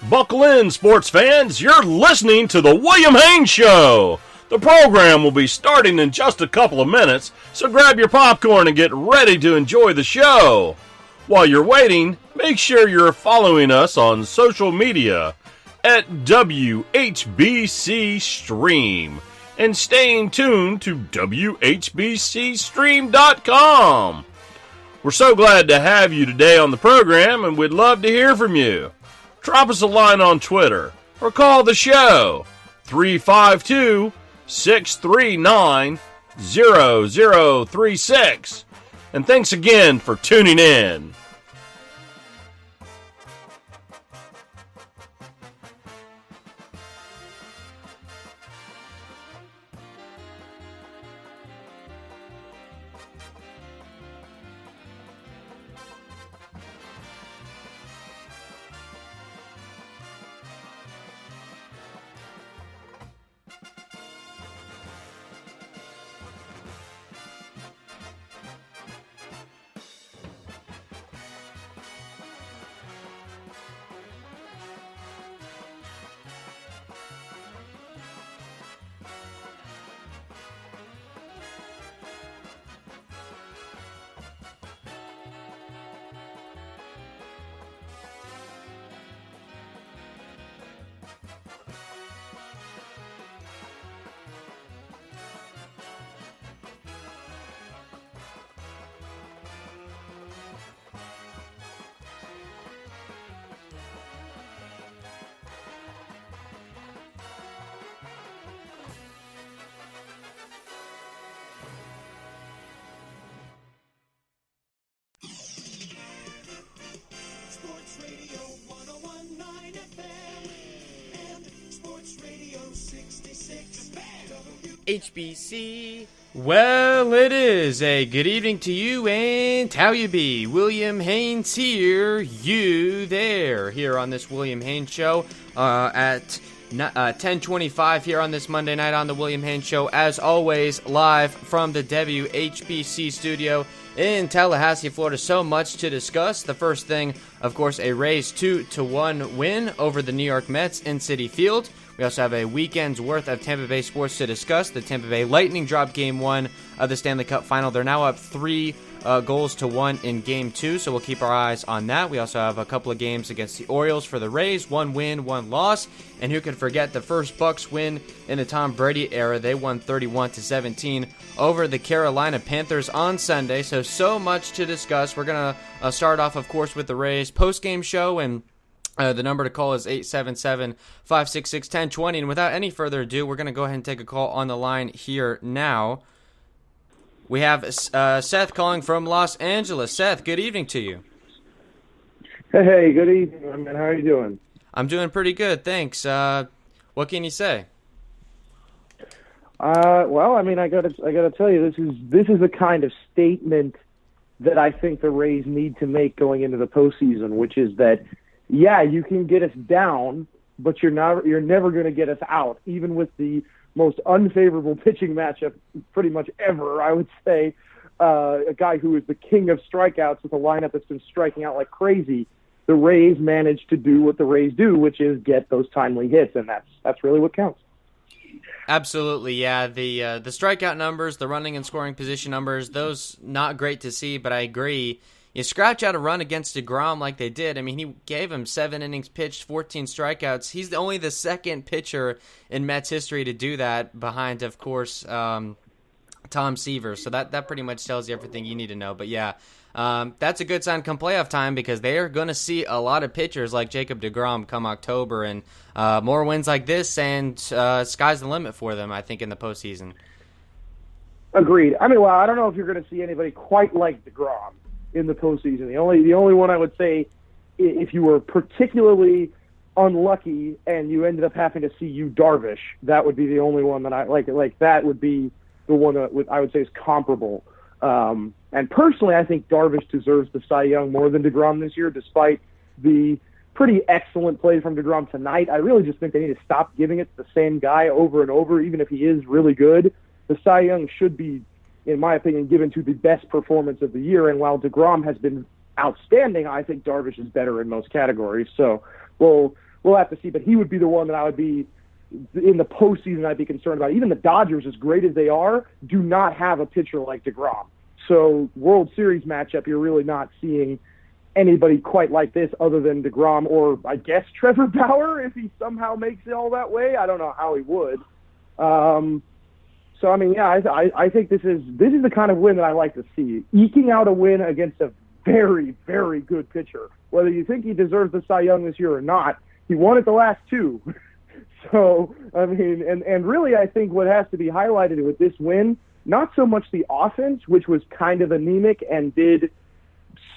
Buckle in, sports fans. You're listening to The William Haynes Show. The program will be starting in just a couple of minutes, so grab your popcorn and get ready to enjoy the show. While you're waiting, make sure you're following us on social media at WHBC Stream and staying tuned to WHBCStream.com. We're so glad to have you today on the program, and we'd love to hear from you. Drop us a line on Twitter or call the show 352-639-0036. And thanks again for tuning in. HBC. Well, it is a good evening to you, and how you be? William Haynes here, you there, here on this William Haynes Show at 10:25 here on this Monday night on the William Haynes Show, as always, live from the WHBC studio in Tallahassee, Florida. So much to discuss. The first thing, of course, a Rays 2-1 win over the New York Mets in Citi Field. We also have a weekend's worth of Tampa Bay sports to discuss. The Tampa Bay Lightning dropped Game 1 of the Stanley Cup Final. They're now up 3-1 in Game 2, so we'll keep our eyes on that. We also have a couple of games against the Orioles for the Rays. 1 win, 1 loss. And who could forget the first Bucs win in the Tom Brady era? They won 31-17 over the Carolina Panthers on Sunday. So much to discuss. We're going to start off, of course, with the Rays post-game show, and the number to call is 877-566-1020. And without any further ado, we're going to go ahead and take a call on the line here now. We have Seth calling from Los Angeles. Seth, good evening to you. Hey, good evening, man. How are you doing? I'm doing pretty good, thanks. What can you say? Well, I mean, I gotta tell you, this is the kind of statement that I think the Rays need to make going into the postseason, which is that, yeah, you can get us down, but you're never going to get us out, even with the most unfavorable pitching matchup pretty much ever, I would say. A guy who is the king of strikeouts with a lineup that's been striking out like crazy. The Rays managed to do what the Rays do, which is get those timely hits, and that's really what counts. Absolutely, yeah. The strikeout numbers, the running and scoring position numbers, those not great to see, but I agree. You scratch out a run against DeGrom like they did. I mean, he gave him 7 innings pitched, 14 strikeouts. He's only the second pitcher in Mets history to do that, behind, of course, Tom Seaver. So that pretty much tells you everything you need to know. But yeah, that's a good sign come playoff time, because they are going to see a lot of pitchers like Jacob DeGrom come October, and more wins like this, and sky's the limit for them, I think, in the postseason. Agreed. I mean, well, I don't know if you're going to see anybody quite like DeGrom in the postseason. The only one I would say, if you were particularly unlucky and you ended up having to see Yu Darvish, that would be the only one that I like. Like that would be the one that I would say is comparable. And personally, I think Darvish deserves the Cy Young more than DeGrom this year, despite the pretty excellent play from DeGrom tonight. I really just think they need to stop giving it to the same guy over and over, even if he is really good. The Cy Young should be, in my opinion, given to the best performance of the year. And while DeGrom has been outstanding, I think Darvish is better in most categories. So we'll we'll have to see. But he would be the one that I would be in the postseason. I'd be concerned about. Even the Dodgers, as great as they are, do not have a pitcher like DeGrom. So World Series matchup, you're really not seeing anybody quite like this other than DeGrom or, I guess, Trevor Bauer, if he somehow makes it all that way. I don't know how he would. So, I mean, yeah, I think this is the kind of win that I like to see. Eking out a win against a very, very good pitcher. Whether you think he deserves the Cy Young this year or not, he won it the last two. So, I mean, and really I think what has to be highlighted with this win, not so much the offense, which was kind of anemic and did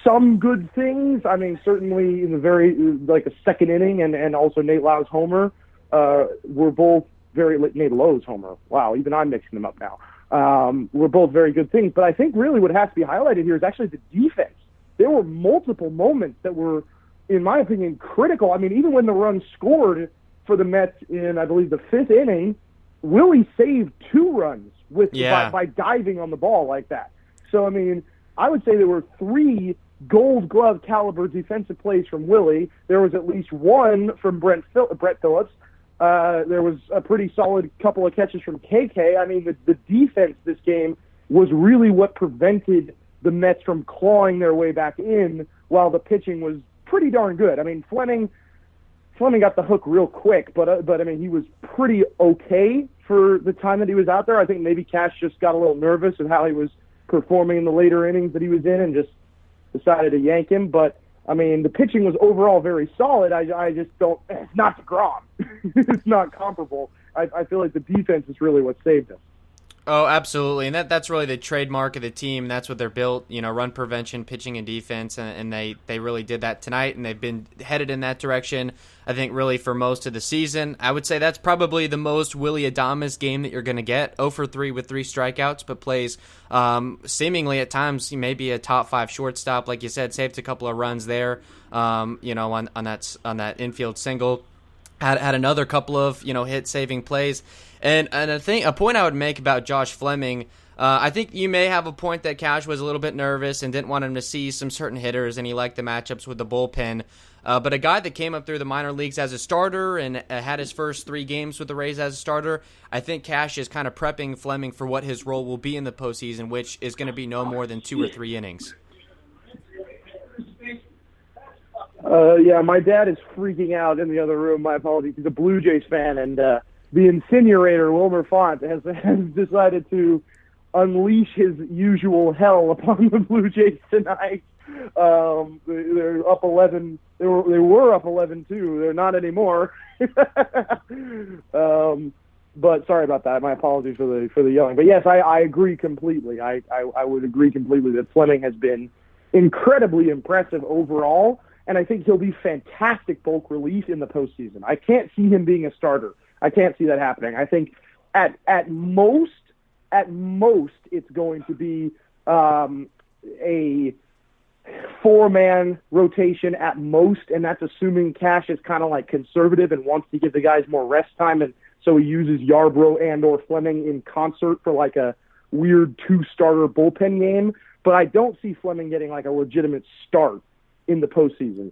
some good things. I mean, certainly in the second inning and also Nate Lau's homer were both Nate Lowe's homer. Wow, even I'm mixing them up now. Were both very good things. But I think really what has to be highlighted here is actually the defense. There were multiple moments that were, in my opinion, critical. I mean, even when the run scored for the Mets in, I believe, the fifth inning, Willie saved 2 runs by diving on the ball like that. So, I mean, I would say there were 3 Gold Glove caliber defensive plays from Willie. There was at least 1 from Brett Phillips. There was a pretty solid couple of catches from KK. I mean, the defense this game was really what prevented the Mets from clawing their way back in, while the pitching was pretty darn good. I mean, Fleming got the hook real quick, but I mean, he was pretty okay for the time that he was out there. I think maybe Cash just got a little nervous of how he was performing in the later innings that he was in and just decided to yank him. But, I mean, the pitching was overall very solid. I just don't – it's not DeGrom. It's not comparable. I feel like the defense is really what saved us. Oh, absolutely, and that's really the trademark of the team. That's what they're built, run prevention, pitching, and defense, and they really did that tonight, and they've been headed in that direction, I think, really for most of the season. I would say that's probably the most Willy Adames game that you're going to get. 0 for 3 with 3 strikeouts, but plays seemingly at times maybe a top 5 shortstop, like you said, saved a couple of runs there, on that infield single. Had another couple of hit-saving plays. And I think a point I would make about Josh Fleming, I think you may have a point that Cash was a little bit nervous and didn't want him to see some certain hitters, and he liked the matchups with the bullpen. But a guy that came up through the minor leagues as a starter and had his first 3 games with the Rays as a starter, I think Cash is kind of prepping Fleming for what his role will be in the postseason, which is going to be no more than 2 or 3 innings. Yeah, my dad is freaking out in the other room. My apologies. He's a Blue Jays fan, and the incinerator, Wilmer Font, has decided to unleash his usual hell upon the Blue Jays tonight. They're up 11. They were up 11-2. They're not anymore. But sorry about that. My apologies for the yelling. But yes, I agree completely. I would agree completely that Fleming has been incredibly impressive overall, and I think he'll be fantastic bulk relief in the postseason. I can't see him being a starter. I can't see that happening. I think at most it's going to be a 4-man rotation at most, and that's assuming Cash is kind of like conservative and wants to give the guys more rest time, and so he uses Yarbrough and or Fleming in concert for like a weird 2-starter bullpen game. But I don't see Fleming getting like a legitimate start in the postseason.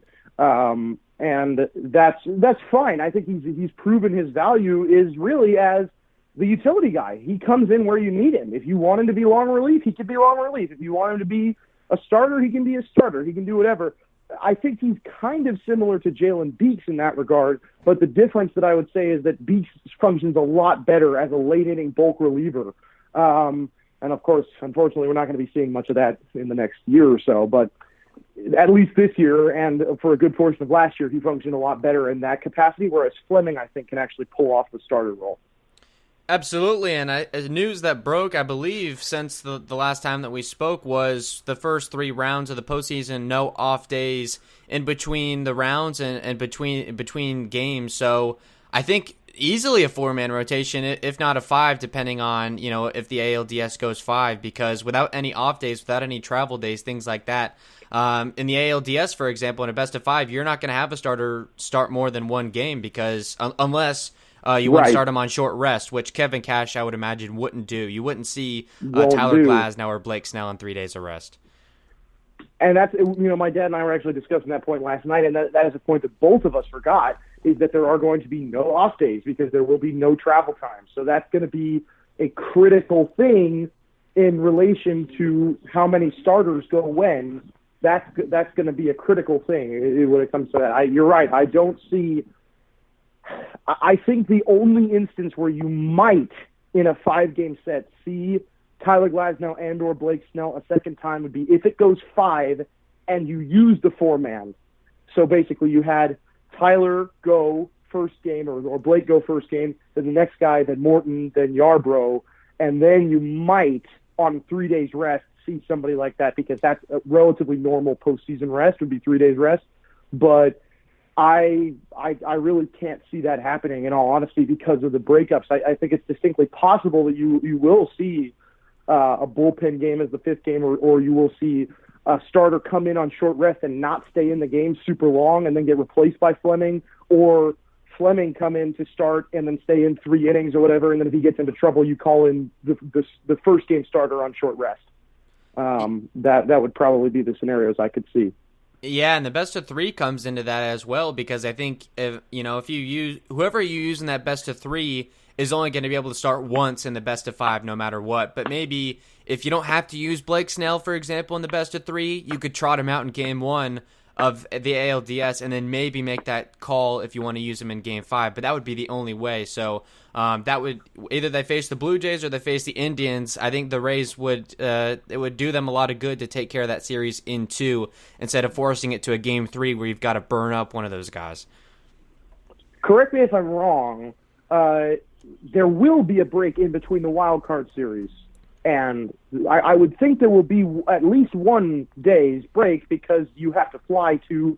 And that's fine. I think he's proven his value is really as the utility guy. He comes in where you need him. If you want him to be long relief, he can be long relief. If you want him to be a starter, he can be a starter. He can do whatever. I think he's kind of similar to Jalen Beeks in that regard, but the difference that I would say is that Beeks functions a lot better as a late-inning bulk reliever. And, of course, unfortunately, we're not going to be seeing much of that in the next year or so, but at least this year and for a good portion of last year, he functioned a lot better in that capacity, whereas Fleming, I think, can actually pull off the starter role. Absolutely, and news that broke, I believe, since the last time that we spoke was the first 3 rounds of the postseason, no off days in between the rounds and between games. So I think easily a 4-man rotation, if not a 5, depending on if the ALDS goes 5, because without any off days, without any travel days, things like that. In the ALDS, for example, in a best of 5, you're not going to have a starter start more than 1 game because unless you want to start him on short rest, which Kevin Cash, I would imagine, wouldn't do. You wouldn't see Tyler Glasnow or Blake Snell on 3 days of rest. And that's, my dad and I were actually discussing that point last night, and that is a point that both of us forgot. is that there are going to be no off days because there will be no travel time. So that's going to be a critical thing in relation to how many starters go when. That's going to be a critical thing when it comes to that. You're right. I don't see – I think the only instance where you might, in a 5-game set, see Tyler Glasnow and or Blake Snell a second time would be if it goes 5 and you use the 4-man. So basically you had Tyler go first game or Blake go first game, then the next guy, then Morton, then Yarbrough, and then you might, on 3 days rest, see somebody like that because that's a relatively normal postseason rest would be 3 days rest. But I really can't see that happening in all honesty because of the breakups. I think it's distinctly possible that you will see a bullpen game as the 5th game or you will see a starter come in on short rest and not stay in the game super long and then get replaced by Fleming, or Fleming come in to start and then stay in 3 innings or whatever, and then if he gets into trouble, you call in the first game starter on short rest. That would probably be the scenarios I could see. Yeah, and the best of 3 comes into that as well because I think if you use whoever you use in that best of 3 is only going to be able to start once in the best of 5 no matter what. But maybe if you don't have to use Blake Snell, for example, in the best of 3, you could trot him out in game 1 of the ALDS and then maybe make that call if you want to use him in game 5. But that would be the only way. So that would either they face the Blue Jays or they face the Indians. I think the Rays would it would do them a lot of good to take care of that series in 2 instead of forcing it to a game 3 where you've got to burn up one of those guys. Correct me if I'm wrong. There will be a break in between the wild card series, and I would think there will be at least 1 day's break because you have to fly to,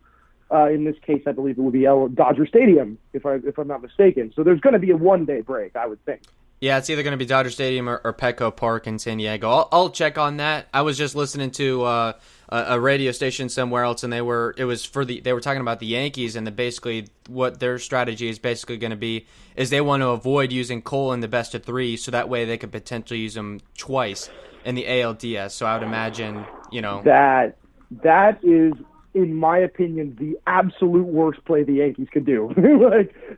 in this case, I believe it would be Dodger Stadium, if I'm not mistaken. So there's going to be a 1-day break, I would think. Yeah, it's either going to be Dodger Stadium or Petco Park in San Diego. I'll check on that. I was just listening to a radio station somewhere else, and they were talking about the Yankees, and basically what their strategy is basically going to be is they want to avoid using Cole in the best of 3, so that way they could potentially use him twice in the ALDS. So I would imagine, that is, in my opinion, the absolute worst play the Yankees could do.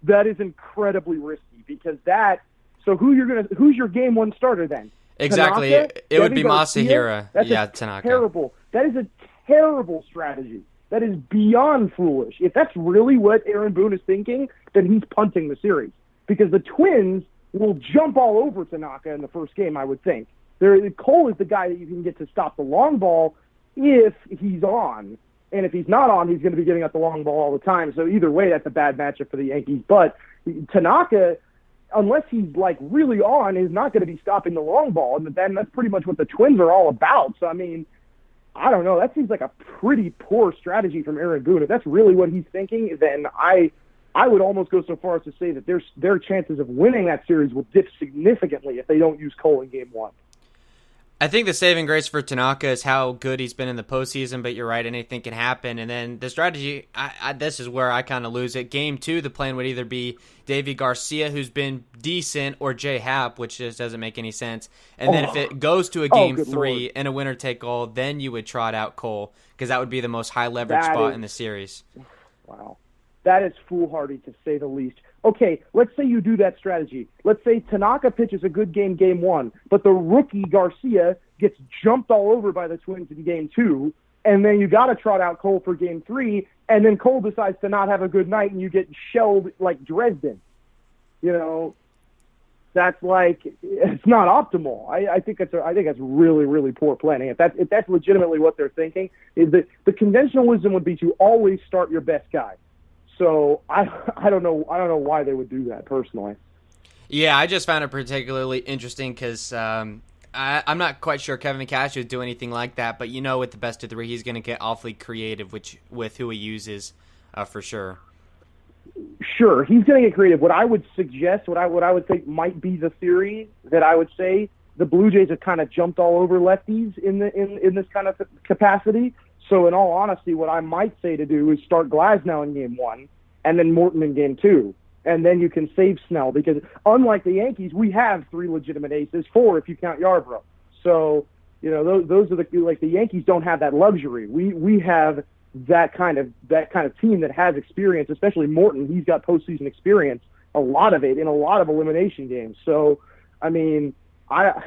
That is incredibly risky because that. So who's your game 1 starter then? Exactly. Tanaka? It would be Masahiro. Tanaka. That is a terrible strategy. That is beyond foolish. If that's really what Aaron Boone is thinking, then he's punting the series because the Twins will jump all over Tanaka in the first game, I would think. Cole is the guy that you can get to stop the long ball if he's on. And if he's not on, he's going to be giving up the long ball all the time. So either way, that's a bad matchup for the Yankees. But Tanaka, unless he's really on, is not going to be stopping the long ball, and then that's pretty much what the Twins are all about. So I mean, I don't know. That seems like a pretty poor strategy from Aaron Boone. If that's really what he's thinking, then I would almost go so far as to say that their chances of winning that series will dip significantly if they don't use Cole in game 1. I think the saving grace for Tanaka is how good he's been in the postseason, but you're right, anything can happen. And then the strategy, this is where I kind of lose it. Game 2, the plan would either be Davy Garcia, who's been decent, or Jay Happ, which just doesn't make any sense. And then if it goes to a game 3 and a winner-take-all, then you would trot out Cole, because that would be the most high-leverage spot in the series. Wow. That is foolhardy, to say the least. Okay, let's say you do that strategy. Let's say Tanaka pitches a good game 1, but the rookie Garcia gets jumped all over by the Twins in game 2, and then you got to trot out Cole for game 3, and then Cole decides to not have a good night, and you get shelled like Dresden. That's it's not optimal. I think that's really, really poor planning. If that's legitimately what they're thinking, is that the conventional wisdom would be to always start your best guy. So I don't know why they would do that personally. Yeah, I just found it particularly interesting because I'm not quite sure Kevin McCash would do anything like that, but with the best of 3, he's going to get awfully creative with who he uses for sure. Sure, he's going to get creative. What I would suggest, what I would think might be the theory that I would say, the Blue Jays have kind of jumped all over lefties in this kind of capacity. So in all honesty, what I might say to do is start Glasnow in game 1 and then Morton in game 2. And then you can save Snell because unlike the Yankees, we have 3 legitimate aces, 4 if you count Yarbrough. So, those are the Yankees don't have that luxury. We have that kind of team that has experience, especially Morton. He's got postseason experience, a lot of it in a lot of elimination games. So, I mean, I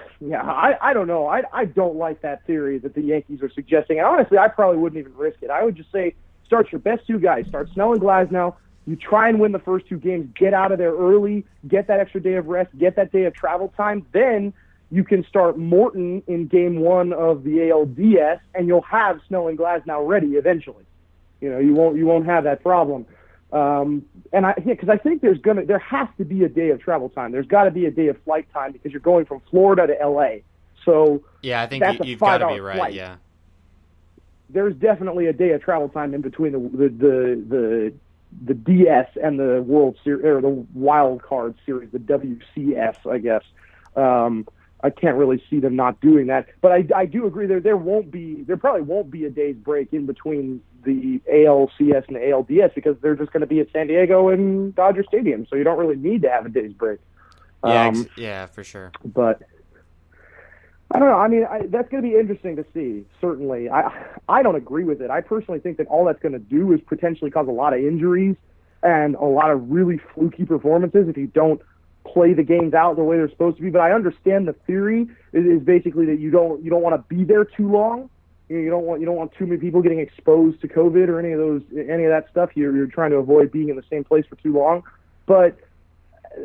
don't know. I don't like that theory that the Yankees are suggesting. And honestly, I probably wouldn't even risk it. I would just say start your best two guys. Start Snell and Glasnow. You try and win the first two games. Get out of there early. Get that extra day of rest. Get that day of travel time. Then you can start Morton in game one of the ALDS, and you'll have Snell and Glasnow ready eventually. You won't have that problem. Because I think there has to be a day of travel time. There's got to be a day of flight time because you're going from Florida to LA. So yeah, I think you've got to be right. Flight. Yeah, there's definitely a day of travel time in between the DS and the World Series or the Wild Card Series, the WCS, I guess. I can't really see them not doing that, but I do agree there probably won't be a day's break in between the ALCS and the ALDS because they're just going to be at San Diego and Dodger Stadium, so you don't really need to have a day's break. Yeah, for sure. But I don't know. I mean, that's going to be interesting to see. Certainly, I don't agree with it. I personally think that all that's going to do is potentially cause a lot of injuries and a lot of really fluky performances if you don't play the games out the way they're supposed to be. But I understand the theory is basically that you don't want to be there too long. You don't want too many people getting exposed to COVID or any of that stuff. You're trying to avoid being in the same place for too long. But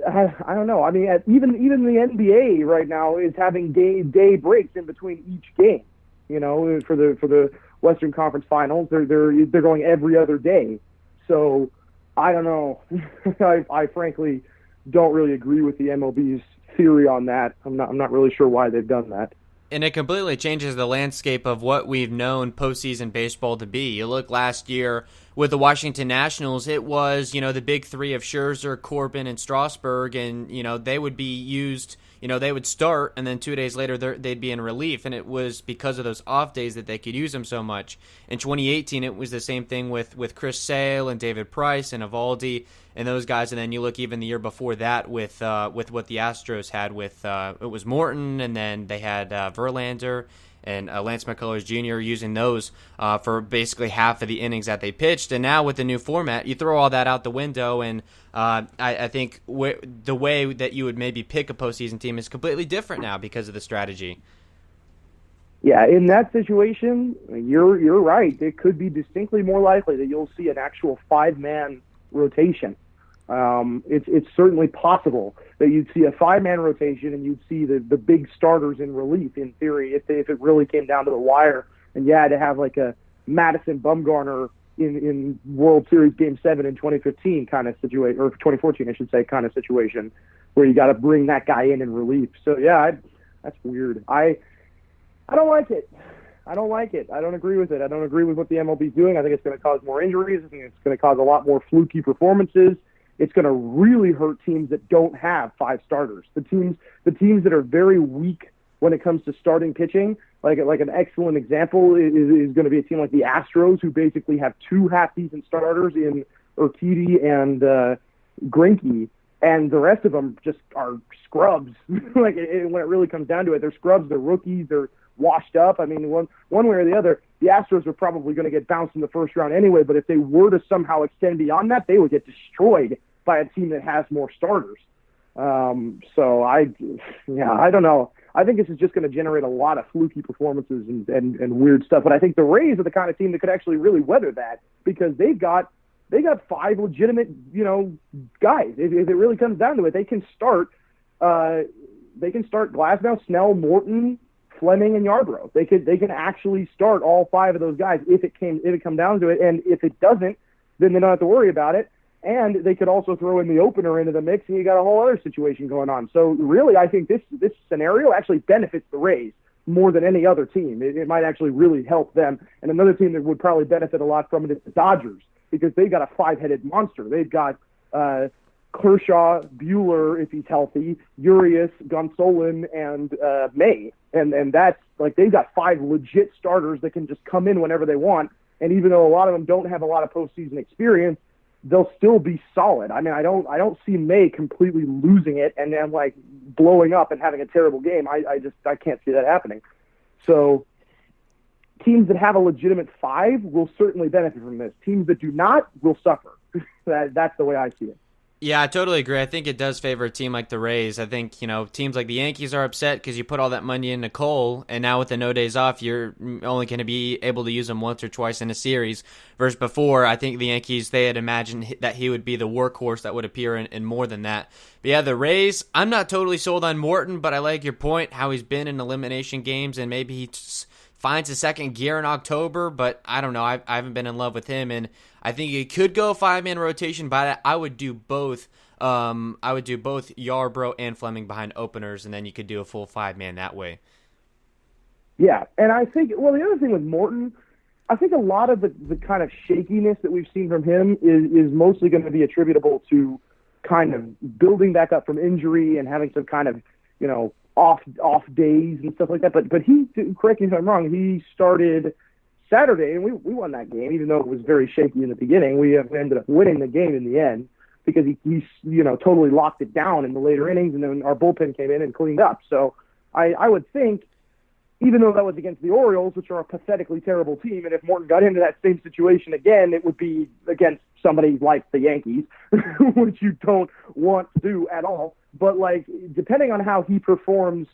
I don't know. I mean, even the NBA right now is having day breaks in between each game. For the Western Conference Finals, they're going every other day. So I don't know. I frankly don't really agree with the MLB's theory on that. I'm not really sure why they've done that. And it completely changes the landscape of what we've known postseason baseball to be. You look last year with the Washington Nationals, it was, the big three of Scherzer, Corbin, and Strasburg, and, they would be used, they would start, and then 2 days later they'd be in relief, and it was because of those off days that they could use them so much. In 2018, it was the same thing with Chris Sale and David Price and Evaldi and those guys, and then you look even the year before that with what the Astros had with it was Morton, and then they had Verlander and Lance McCullers Jr. using those for basically half of the innings that they pitched. And now with the new format, you throw all that out the window, and I think the way that you would maybe pick a postseason team is completely different now because of the strategy. Yeah, in that situation, you're right. It could be distinctly more likely that you'll see an actual 5-man rotation. It's certainly possible that you'd see a 5-man rotation and you'd see the big starters in relief, in theory, if it really came down to the wire. And you had to have like a Madison Bumgarner in World Series Game 7 in 2015 kind of situation, or 2014, I should say, kind of situation, where you got to bring that guy in relief. So, yeah, that's weird. I don't like it. I don't like it. I don't agree with it. I don't agree with what the MLB is doing. I think it's going to cause more injuries. I think it's going to cause a lot more fluky performances. It's going to really hurt teams that don't have 5 starters. The teams that are very weak when it comes to starting pitching, like an excellent example is going to be a team like the Astros, who basically have 2 half-decent starters in Urquidy and Greinke, and the rest of them just are scrubs. When it really comes down to it, they're scrubs. They're rookies. They're washed up. I mean, one way or the other, the Astros are probably going to get bounced in the first round anyway, but if they were to somehow extend beyond that, they would get destroyed by a team that has more starters. So I don't know. I think this is just going to generate a lot of fluky performances and weird stuff. But I think the Rays are the kind of team that could actually really weather that, because they got 5 legitimate, guys. If it really comes down to it, they can start Glasnow, Snell, Morton, Fleming, and Yarbrough. They can actually start all 5 of those guys if it come down to it. And if it doesn't, then they don't have to worry about it. And they could also throw in the opener into the mix, and you got a whole other situation going on. So really, I think this scenario actually benefits the Rays more than any other team. It might actually really help them. And another team that would probably benefit a lot from it is the Dodgers, because they've got a 5-headed monster. They've got Kershaw, Buehler, if he's healthy, Urias, Gonsolin, and May. And that's like, they've got 5 legit starters that can just come in whenever they want. And even though a lot of them don't have a lot of postseason experience, they'll still be solid. I mean, I don't see May completely losing it and then like blowing up and having a terrible game. I can't see that happening. So teams that have a legitimate 5 will certainly benefit from this. Teams that do not will suffer. That's the way I see it. Yeah, I totally agree. I think it does favor a team like the Rays. I think, teams like the Yankees are upset because you put all that money into Cole, and now with the no days off, you're only going to be able to use him once or twice in a series. Versus before, I think the Yankees, they had imagined that he would be the workhorse that would appear in more than that. But yeah, the Rays, I'm not totally sold on Morton, but I like your point, how he's been in elimination games, and maybe he finds a second gear in October, but I don't know. I haven't been in love with him, and I think he could go 5-man rotation, but I would do both. I would do both Yarbrough and Fleming behind openers, and then you could do a full 5-man that way. Yeah, and I think, the other thing with Morton, I think a lot of the kind of shakiness that we've seen from him is mostly going to be attributable to kind of building back up from injury and having some kind of, off days and stuff like that. But he, correct me if I'm wrong, he started Saturday, and we won that game, even though it was very shaky in the beginning. We ended up winning the game in the end because he totally locked it down in the later innings, and then our bullpen came in and cleaned up. So I would think, even though that was against the Orioles, which are a pathetically terrible team, and if Morton got into that same situation again, it would be against somebody like the Yankees, which you don't want to do at all. But, depending on how he performs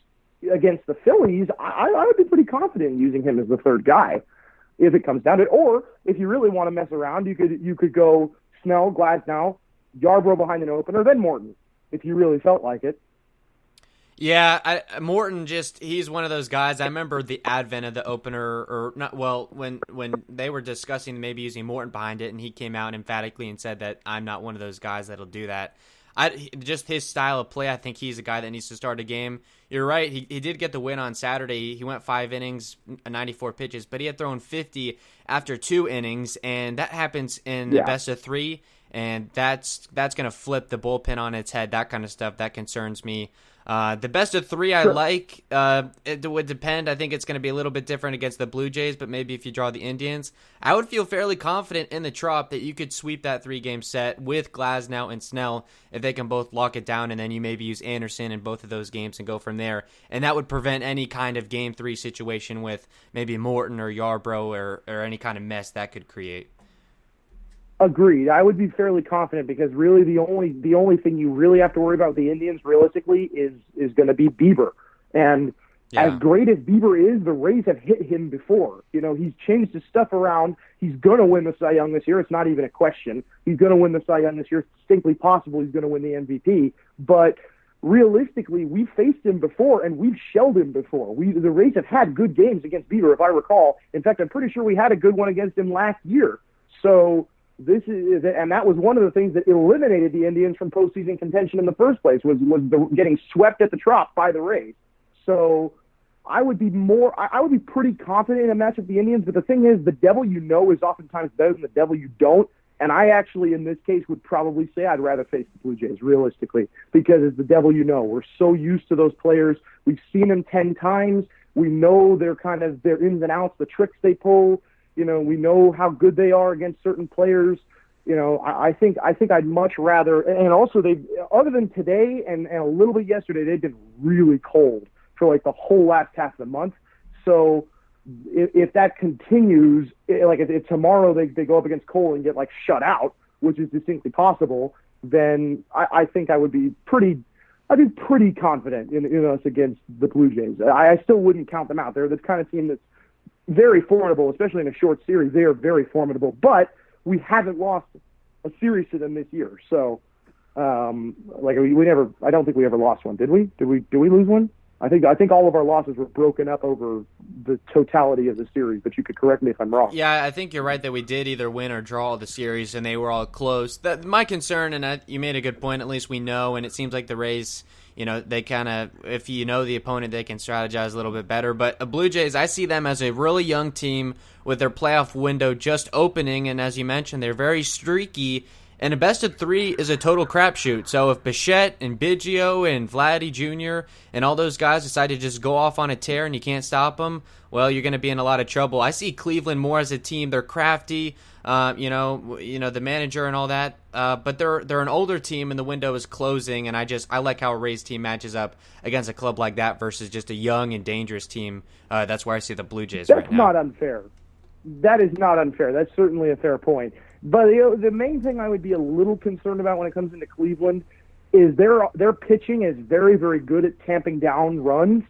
against the Phillies, I would be pretty confident in using him as the third guy if it comes down to it. Or, if you really want to mess around, you could go Snell, Glasnow, Yarbrough behind an opener, then Morton, if you really felt like it. Yeah, Morton he's one of those guys. I remember the advent of the opener, when they were discussing maybe using Morton behind it, and he came out emphatically and said that I'm not one of those guys that'll do that. Just his style of play, I think he's a guy that needs to start a game. You're right, he did get the win on Saturday. He went 5 innings, 94 pitches, but he had thrown 50 after 2 innings, and that happens in the best of 3, and that's going to flip the bullpen on its head, that kind of stuff. That concerns me. The best of 3 I like. It would depend. I think it's going to be a little bit different against the Blue Jays, but maybe if you draw the Indians, I would feel fairly confident in the Trop that you could sweep that 3-game set with Glasnow and Snell if they can both lock it down, and then you maybe use Anderson in both of those games and go from there. And that would prevent any kind of Game 3 situation with maybe Morton or Yarbrough or any kind of mess that could create. Agreed. I would be fairly confident because really the only thing you really have to worry about with the Indians realistically is going to be Bieber. And as great as Bieber is, the Rays have hit him before. He's changed his stuff around. He's going to win the Cy Young this year. It's not even a question. He's going to win the Cy Young this year. It's distinctly possible he's going to win the MVP. But realistically, we've faced him before and we've shelled him before. The Rays have had good games against Bieber, if I recall. In fact, I'm pretty sure we had a good one against him last year. So that was one of the things that eliminated the Indians from postseason contention in the first place was getting swept at the Trop by the Rays. So I would be pretty confident in a match with the Indians. But the thing is, the devil you know is oftentimes better than the devil you don't. And I actually, in this case, would probably say I'd rather face the Blue Jays realistically because it's the devil you know. We're so used to those players. We've seen them 10 times. We know their ins and outs, the tricks they pull. We know how good they are against certain players. I think I'd much rather, and also other than today and a little bit yesterday, they've been really cold for the whole last half of the month. So if that continues, if tomorrow they go up against Cole and get shut out, which is distinctly possible, then I think I'd be pretty confident in us against the Blue Jays. I still wouldn't count them out. They're this kind of team that's very formidable, especially in a short series. They are very formidable, but we haven't lost a series to them this year. So, we never. I don't think we ever lost one. Did we? Did we lose one? I think all of our losses were broken up over the totality of the series. But you could correct me if I'm wrong. Yeah, I think you're right that we did either win or draw the series, and they were all close. My concern, and you made a good point. At least we know, and it seems like the Rays. They kind of, if you know the opponent, they can strategize a little bit better. But Blue Jays, I see them as a really young team with their playoff window just opening. And as you mentioned, they're very streaky. And a best of 3 is a total crapshoot. So if Bichette and Biggio and Vladdy Jr. and all those guys decide to just go off on a tear and you can't stop them, well, you're going to be in a lot of trouble. I see Cleveland more as a team. They're crafty. the manager and all that. But they're an older team, and the window is closing. And I like how a Rays team matches up against a club like that versus just a young and dangerous team. That's where I see the Blue Jays right now. That's not unfair. That is not unfair. That's certainly a fair point. But the main thing I would be a little concerned about when it comes into Cleveland is their pitching is very, very good at tamping down runs.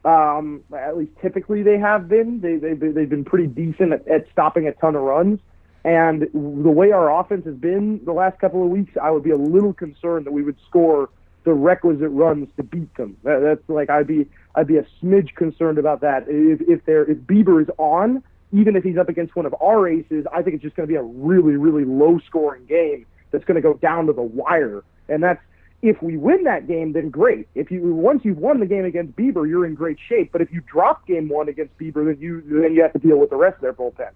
At least typically they have been. They've been pretty decent at stopping a ton of runs. And the way our offense has been the last couple of weeks, I would be a little concerned that we would score the requisite runs to beat them. That's like I'd be a smidge concerned about that. If Bieber is on, even if he's up against one of our aces, I think it's just going to be a really, really low-scoring game that's going to go down to the wire. And that's if we win that game, then great. Once you've won the game against Bieber, you're in great shape. But if you drop game one against Bieber, then you have to deal with the rest of their bullpen.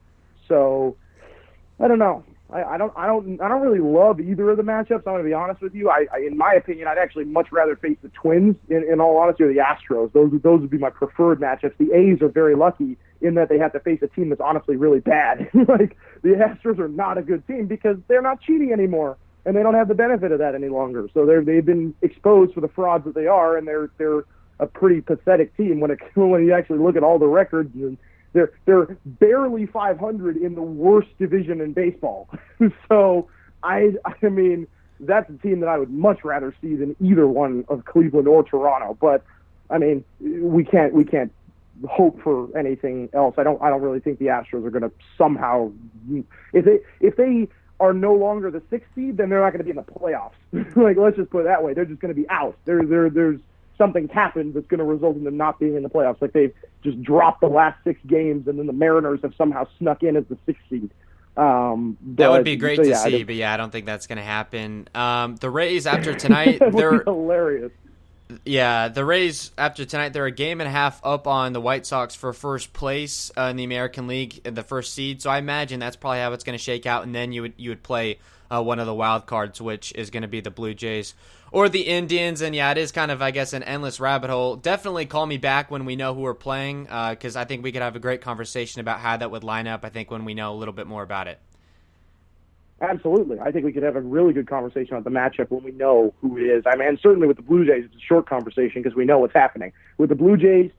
So I don't know. I don't really love either of the matchups. I'm going to be honest with you. In my opinion, I'd actually much rather face the Twins, in all honesty, or the Astros. Those would be my preferred matchups. The A's are very lucky in that they have to face a team that's honestly really bad. Like the Astros are not a good team because they're not cheating anymore, and they don't have the benefit of that any longer. So they've been exposed for the frauds that they are, and they're a pretty pathetic team when you actually look at all the records. And they're barely 500 in the worst division in baseball. So I mean that's a team that I would much rather see than either one of Cleveland or Toronto. But I mean we can't hope for anything else. I don't really think the Astros are going to somehow, if they are no longer the 6th seed, then they're not going to be in the playoffs. Like let's just put it that way. They're just going to be out. There's something's happened that's going to result in them not being in the playoffs. Like they've just dropped the last 6 games, and then the Mariners have somehow snuck in as the 6th seed. That would be great to see, but I don't think that's going to happen. The Rays after tonight, they're hilarious. Yeah, the Rays after tonight, they're a game and a half up on the White Sox for first place in the American League, the first seed. So I imagine that's probably how it's going to shake out, and then you would play one of the wild cards, which is going to be the Blue Jays or the Indians. And yeah, it is kind of, I guess, an endless rabbit hole. Definitely call me back when we know who we're playing, because I think we could have a great conversation about how that would line up, I think, when we know a little bit more about it. Absolutely. I think we could have a really good conversation about the matchup when we know who it is. I mean, certainly with the Blue Jays, it's a short conversation because we know what's happening. With the Blue Jays,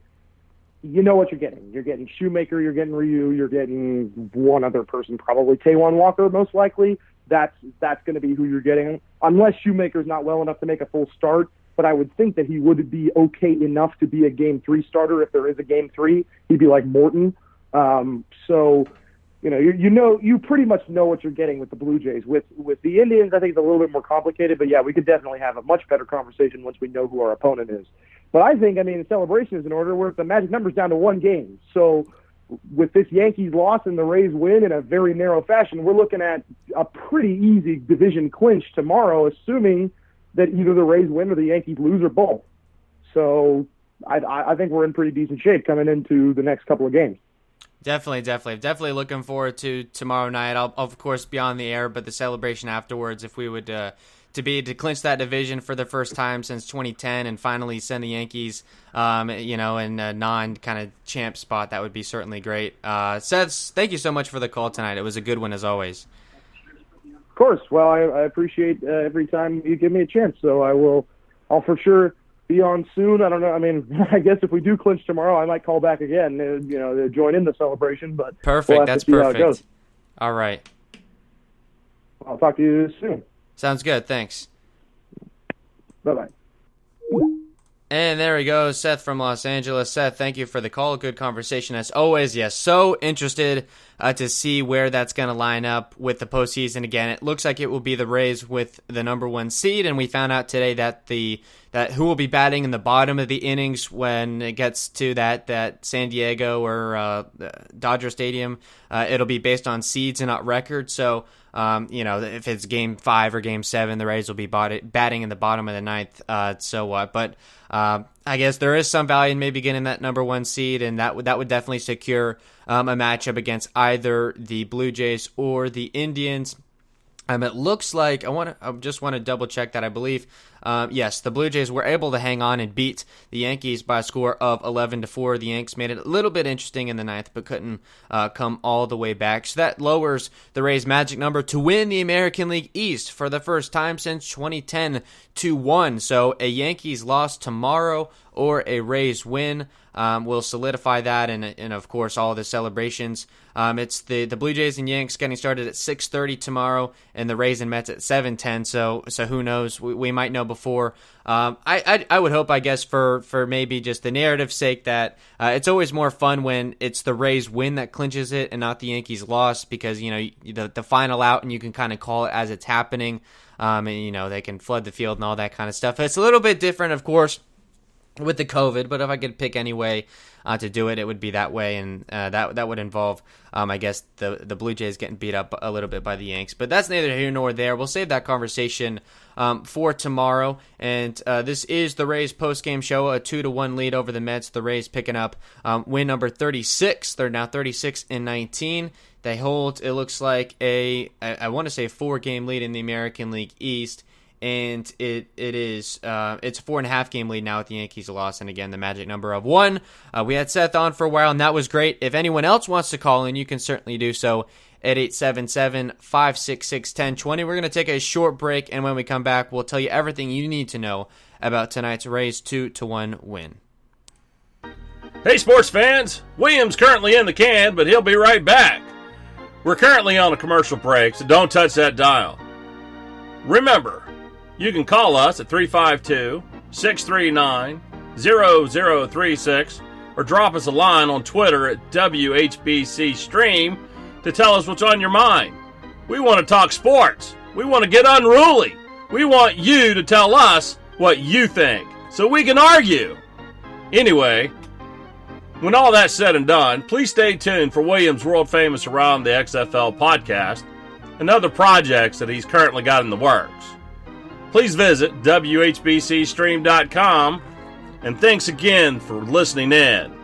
you know what you're getting. You're getting Shoemaker, you're getting Ryu, you're getting one other person, probably Taijuan Walker, most likely. That's going to be who you're getting, unless Shoemaker's not well enough to make a full start. But I would think that he would be okay enough to be a Game 3 starter if there is a Game 3. He'd be like Morton. You pretty much know what you're getting with the Blue Jays. With the Indians, I think it's a little bit more complicated. But yeah, we could definitely have a much better conversation once we know who our opponent is. But I think, the celebration is in order where the magic number's down to 1 game. So with this Yankees loss and the Rays win in a very narrow fashion, we're looking at a pretty easy division clinch tomorrow, assuming that either the Rays win or the Yankees lose or both. So I think we're in pretty decent shape coming into the next couple of games. Definitely looking forward to tomorrow night. I'll of course be on the air, but the celebration afterwards, if we would to clinch that division for the first time since 2010 and finally send the Yankees, in a non kind of champ spot, that would be certainly great. Seth, thank you so much for the call tonight. It was a good one as always. Of course. Well, I appreciate every time you give me a chance. So I'll for sure be on soon. I don't know. I guess if we do clinch tomorrow, I might call back again, to join in the celebration. But perfect. We'll That's perfect. All right. I'll talk to you soon. Sounds good. Thanks. Bye-bye. And there we go, Seth from Los Angeles. Seth, thank you for the call. Good conversation as always. Yes, so interested to see where that's going to line up with the postseason. Again, it looks like it will be the Rays with the number 1 seed, and we found out today that who will be batting in the bottom of the innings when it gets to that San Diego or Dodger Stadium. It'll be based on seeds and not record. So, if it's Game 5 or Game 7, the Rays will be batting in the bottom of the 9th. So what? But I guess there is some value in maybe getting that number 1 seed, and that would definitely secure a matchup against either the Blue Jays or the Indians. It looks like I just want to double check that. I believe Yes, the Blue Jays were able to hang on and beat the Yankees by a score of 11-4. The Yanks made it a little bit interesting in the ninth, but couldn't come all the way back. So that lowers the Rays' magic number to win the American League East for the first time since 2010 to 1. So a Yankees loss tomorrow or a Rays win will solidify that, and of course all the celebrations. It's the Blue Jays and Yanks getting started at 6:30 tomorrow, and the Rays and Mets at 7:10. So who knows? We might know before. I would hope, I guess, for maybe just the narrative's sake, that it's always more fun when it's the Rays win that clinches it and not the Yankees loss, because the final out and you can kind of call it as it's happening. And they can flood the field and all that kind of stuff. It's a little bit different, of course, with the COVID, but if I could pick any way to do it, it would be that way, and that would involve, I guess, the Blue Jays getting beat up a little bit by the Yanks. But that's neither here nor there. We'll save that conversation for tomorrow. And this is the Rays post-game show, a 2-1 lead over the Mets. The Rays picking up win number 36. They're now 36-19. They hold, it looks like, I want to say, 4-game lead in the American League East. And it's a 4.5 game lead now with the Yankees loss, and again the magic number of 1. We had Seth on for a while, and that was great. If anyone else wants to call in, you can certainly do so at 877-566-1020. We're going to take a short break, and when we come back, we'll tell you everything you need to know about tonight's Rays 2-1 win. Hey sports fans, William's currently in the can, but he'll be right back. We're currently on a commercial break, so don't touch that dial. Remember, you can call us at 352-639-0036 or drop us a line on Twitter at WHBC Stream to tell us what's on your mind. We want to talk sports. We want to get unruly. We want you to tell us what you think so we can argue. Anyway, when all that's said and done, please stay tuned for William's world-famous Around the XFL podcast and other projects that he's currently got in the works. Please visit WHBCstream.com, and thanks again for listening in.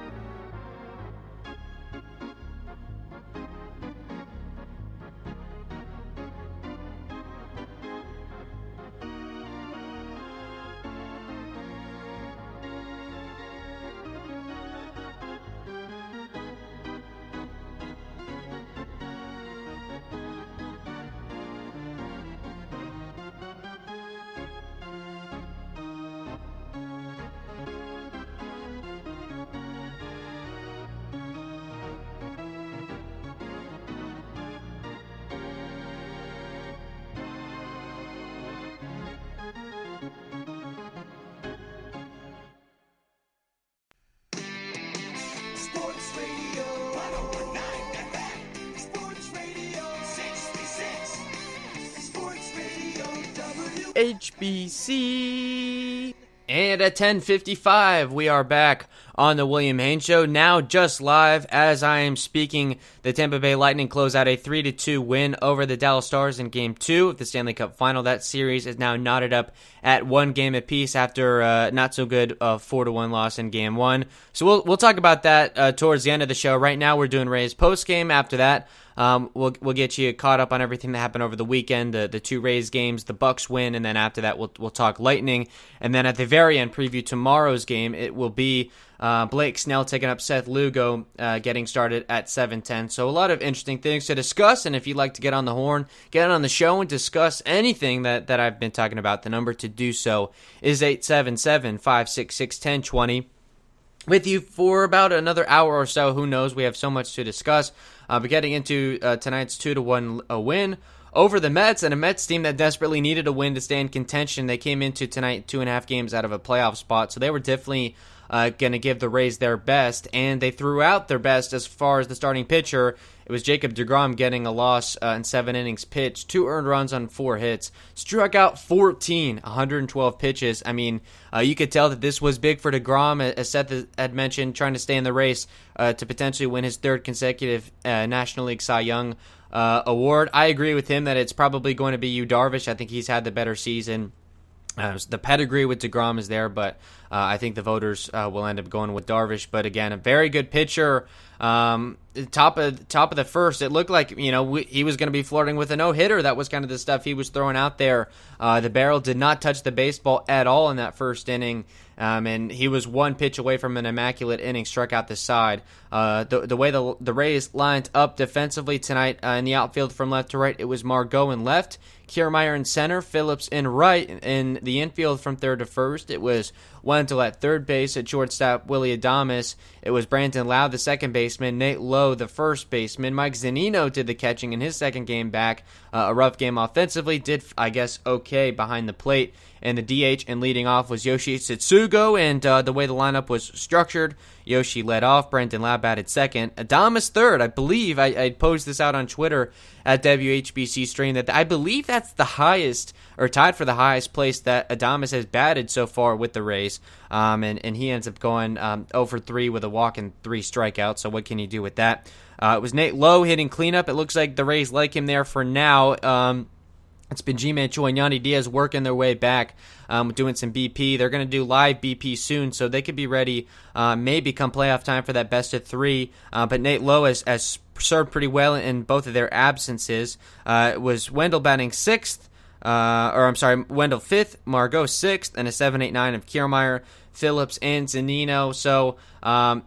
HBC. And at 10:55, we are back on the William Haynes Show, now just live as I am speaking. The Tampa Bay Lightning close out a 3-2 win over the Dallas Stars in Game 2 of the Stanley Cup Final. That series is now knotted up at 1 game apiece after not so good 4-1 loss in Game 1. So we'll talk about that towards the end of the show. Right now, we're doing Rays post game. After that, we'll get you caught up on everything that happened over the weekend, the 2 Rays games, the Bucs win, and then after that we'll talk Lightning. And then at the very end, preview tomorrow's game. It will be Blake Snell taking up Seth Lugo, getting started at 7:10. So a lot of interesting things to discuss, and if you'd like to get on the horn, get on the show and discuss anything that I've been talking about, the number to do so is 877-566-1020. With you for about another hour or so. Who knows? We have so much to discuss. But getting into tonight's 2-1 win over the Mets, and a Mets team that desperately needed a win to stay in contention. They came into tonight 2.5 games out of a playoff spot, so they were definitely going to give the Rays their best, and they threw out their best as far as the starting pitcher. It was Jacob deGrom getting a loss in 7 innings pitched, 2 earned runs on 4 hits, struck out 112 pitches. I mean, you could tell that this was big for deGrom, as Seth had mentioned, trying to stay in the race to potentially win his 3rd consecutive National League Cy Young award. I agree with him that it's probably going to be Yu Darvish. I think he's had the better season. The pedigree with deGrom is there, but I think the voters will end up going with Darvish. But again, a very good pitcher. Top of the first, it looked like he was going to be flirting with a no-hitter. That was kind of the stuff he was throwing out there. The barrel did not touch the baseball at all in that first inning, and he was one pitch away from an immaculate inning. Struck out the side. The way the Rays lined up defensively tonight in the outfield from left to right, it was Margot in left, Kiermaier in center, Phillips in right. In the infield from third to first, it was Wendell at third base. At shortstop, Willy Adames. It was Brandon Lowe, the second baseman, Nate Lowe, the first baseman. Mike Zunino did the catching in his second game back. A rough game offensively, did, I guess, okay behind the plate. And the DH and leading off was Yoshi Tsutsugo, and the way the lineup was structured, Yoshi led off, Brandon Lowe batted second, Adames third. I believe, I posed this out on Twitter at WHBC Stream, that I believe that's the highest, or tied for the highest place that Adames has batted so far with the Rays. And he ends up going 0 for 3 with a walk and 3 strikeouts, so what can you do with that? It was Nate Lowe hitting cleanup. It looks like the Rays like him there for now. It's been G-Man Choi and Yandy Diaz working their way back, doing some BP. They're going to do live BP soon, so they could be ready maybe come playoff time for that best of 3. But Nate Lowe has served pretty well in both of their absences. It was Wendell batting 6th, Wendell 5th, Margot 6th, and a 7-8-9 of Kiermaier, Phillips, and Zunino. So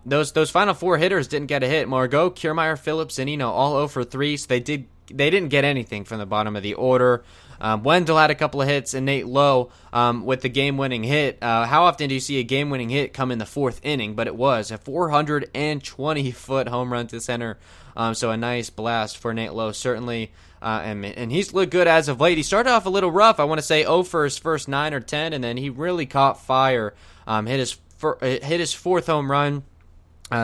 those final 4 hitters didn't get a hit. Margot, Kiermaier, Phillips, Zunino, all 0 for 3, so they didn't get anything from the bottom of the order. Wendell had a couple of hits, and Nate Lowe with the game-winning hit. How often do you see a game-winning hit come in the 4th inning? But it was a 420-foot home run to center. So a nice blast for Nate Lowe, certainly. And he's looked good as of late. He started off a little rough. I want to say 0 for his first 9 or 10, and then he really caught fire. Hit his 4th home run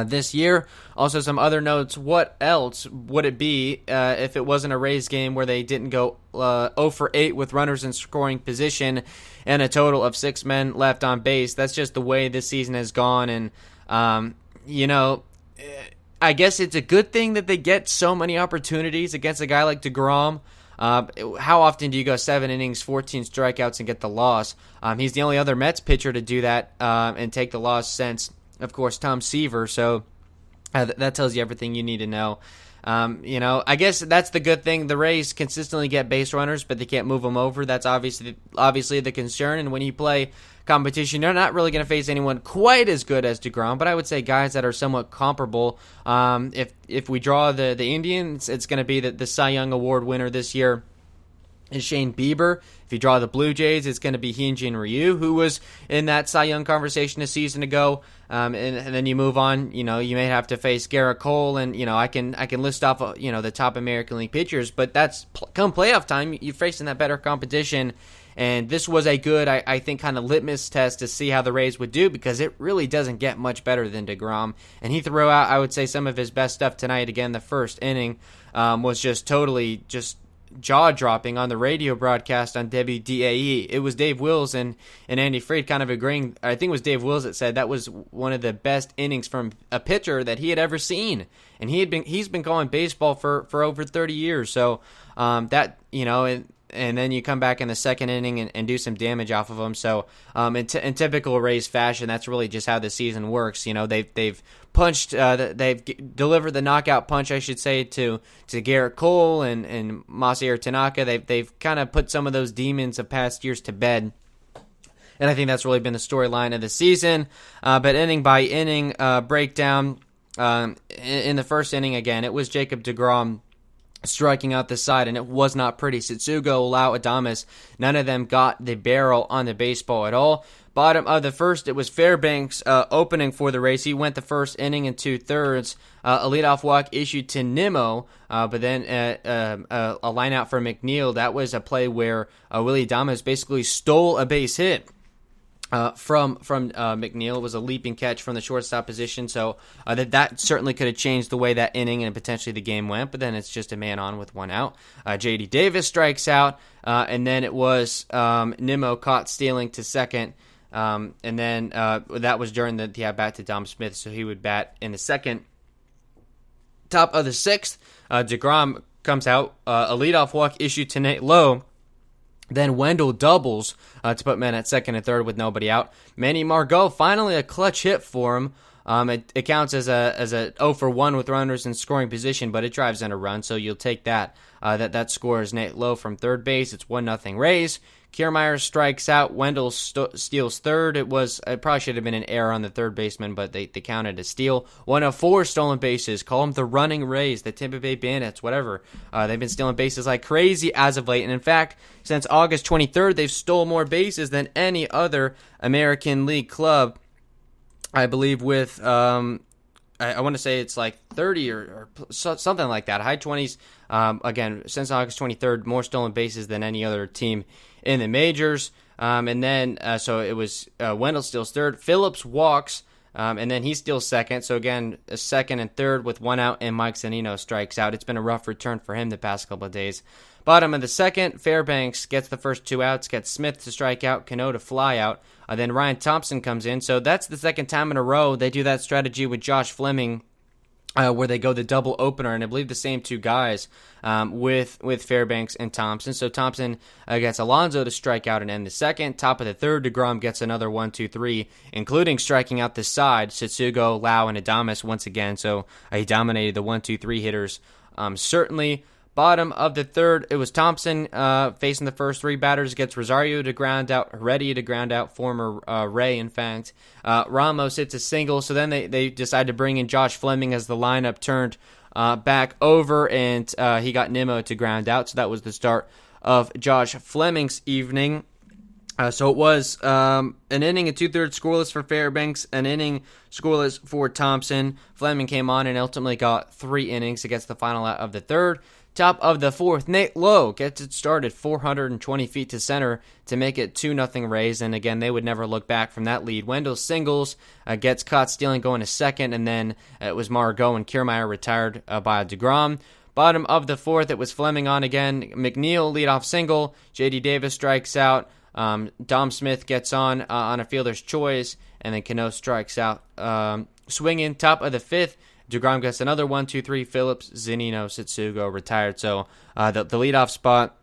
this year. Also, some other notes. What else would it be if it wasn't a Rays game where they didn't go 0 for 8 with runners in scoring position and a total of 6 men left on base? That's just the way this season has gone. And, I guess it's a good thing that they get so many opportunities against a guy like DeGrom. How often do you go 7 innings, 14 strikeouts, and get the loss? He's the only other Mets pitcher to do that and take the loss since, of course, Tom Seaver. So that tells you everything you need to know. I guess that's the good thing. The Rays consistently get base runners, but they can't move them over. That's obviously the concern. And when you play competition, you're not really going to face anyone quite as good as DeGrom, but I would say guys that are somewhat comparable. If we draw the Indians, it's going to be the Cy Young Award winner this year is Shane Bieber. If you draw the Blue Jays, it's going to be Hyunjin Ryu, who was in that Cy Young conversation a season ago. And then you move on. You may have to face Garrett Cole, and I can list off the top American League pitchers. But that's come playoff time, you're facing that better competition. And this was a good, I think, kind of litmus test to see how the Rays would do, because it really doesn't get much better than DeGrom. And he threw out, I would say, some of his best stuff tonight. Again, the first inning was just totally jaw-dropping on the radio broadcast on WDAE. It was Dave Wills and Andy Freed kind of agreeing. I think it was Dave Wills that said that was one of the best innings from a pitcher that he had ever seen. And he's been calling baseball for over 30 years. So and then you come back in the second inning and do some damage off of them. So in typical Rays fashion, that's really just how the season works. They've punched, they've delivered the knockout punch, I should say, to Garrett Cole and Masahiro Tanaka. They've kind of put some of those demons of past years to bed. And I think that's really been the storyline of the season. But inning by inning breakdown, in the first inning, again, it was Jacob deGrom striking out the side, and it was not pretty. Tsutsugo, Lau, Adames, none of them got the barrel on the baseball at all. Bottom of the first, it was Fairbanks opening for the Rays. He went the first inning and 2/3. A leadoff walk issued to Nimmo, but then a line out for McNeil. That was a play where Willy Adames basically stole a base hit from McNeil. It was a leaping catch from the shortstop position, so that certainly could have changed the way that inning and potentially the game went, but then it's just a man on with 1 out. J.D. Davis strikes out, and then it was Nimmo caught stealing to second, and then that was during the at-bat to Dom Smith, so he would bat in the second. Top of the 6th, deGrom comes out, a leadoff walk issued to Nate Lowe. Then Wendell doubles to put men at second and third with nobody out. Manny Margot, finally a clutch hit for him. It counts as a 0 for 1 with runners in scoring position, but it drives in a run, so you'll take that. That score is Nate Lowe from third base. It's 1-0 Rays. Kiermaier strikes out. Wendell steals third. It probably should have been an error on the third baseman, but they counted a steal. 1 of 4 stolen bases. Call them the running Rays, the Tampa Bay Bandits, whatever. They've been stealing bases like crazy as of late. And in fact, since August 23rd, they've stole more bases than any other American League club. I believe with, I want to say it's like 30 or something like that. High 20s. Again, since August 23rd, more stolen bases than any other team in the majors. And then, so it was Wendell steals third, Phillips walks, and then he steals second. So again, a second and third with 1 out, and Mike Zunino strikes out. It's been a rough return for him the past couple of days. Bottom of the second, Fairbanks gets the first 2 outs, gets Smith to strike out, Cano to fly out. Then Ryan Thompson comes in. So that's the second time in a row they do that strategy with Josh Fleming, where they go the double opener, and I believe the same 2 guys with Fairbanks and Thompson. So Thompson gets Alonso to strike out and end the second. Top of the third, DeGrom gets another 1-2-3, including striking out the side, Setsugo, Lau, and Adames once again. So he dominated the 1-2-3 hitters. Certainly. Bottom of the third, it was Thompson facing the first 3 batters. Gets Rosario to ground out, Heredia to ground out, former Ray, in fact. Ramos hits a single, so then they decide to bring in Josh Fleming as the lineup turned back over, and he got Nimmo to ground out. So that was the start of Josh Fleming's evening. So it was an inning and 2/3 scoreless for Fairbanks, an inning scoreless for Thompson. Fleming came on and ultimately got 3 innings against the final out of the third. Top of the fourth, Nate Lowe gets it started 420 feet to center to make it 2-0 Rays, and again, they would never look back from that lead. Wendell singles, gets caught stealing going to second, and then it was Margot and Kiermaier retired by DeGrom. Bottom of the fourth, it was Fleming on again. McNeil leadoff single, J.D. Davis strikes out, Dom Smith gets on a fielder's choice, and then Cano strikes out. Swinging, top of the fifth, DeGrom gets another 1-2-3. Phillips, Zunino, Setsugo retired. So the leadoff spot,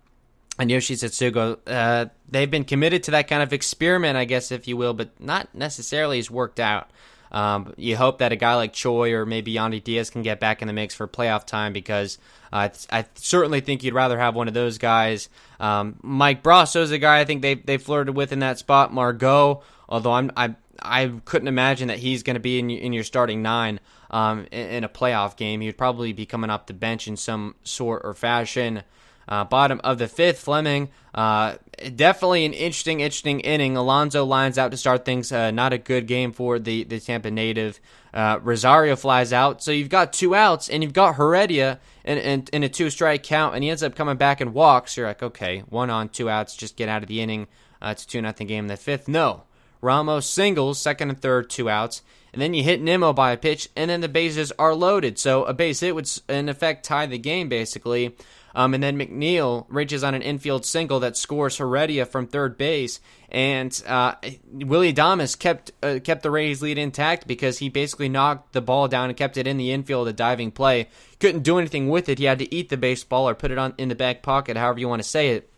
and Yoshi Setsugo, they've been committed to that kind of experiment, I guess, if you will, but not necessarily has worked out. You hope that a guy like Choi or maybe Yandy Diaz can get back in the mix for playoff time, because I certainly think you'd rather have one of those guys. Mike Brosso's a guy I think they flirted with in that spot. Margot, although I couldn't imagine that he's going to be in your starting 9 in a playoff game. He would probably be coming off the bench in some sort or fashion. Bottom of the fifth, Fleming. Definitely an interesting inning. Alonso lines out to start things. Not a good game for the Tampa native. Rosario flies out. So you've got 2 outs, and you've got Heredia in a 2-strike count, and he ends up coming back and walks. You're like, okay, 1 on, 2 outs, just get out of the inning. It's a 2-0 game in the fifth. No. Ramos singles, second and third, 2 outs. And then you hit Nimmo by a pitch, and then the bases are loaded. So a base hit would, in effect, tie the game, basically. And then McNeil reaches on an infield single that scores Heredia from third base. And Willie Adames kept the Rays' lead intact because he basically knocked the ball down and kept it in the infield, a diving play. Couldn't do anything with it. He had to eat the baseball or put it in the back pocket, however you want to say it.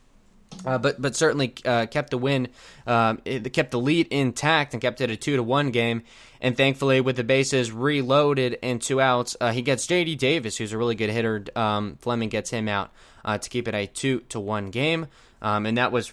But certainly kept the win, it kept the lead intact and kept it a 2-1 game. And thankfully, with the bases reloaded and 2 outs, he gets J.D. Davis, who's a really good hitter. Fleming gets him out to keep it a 2-1 game. And that was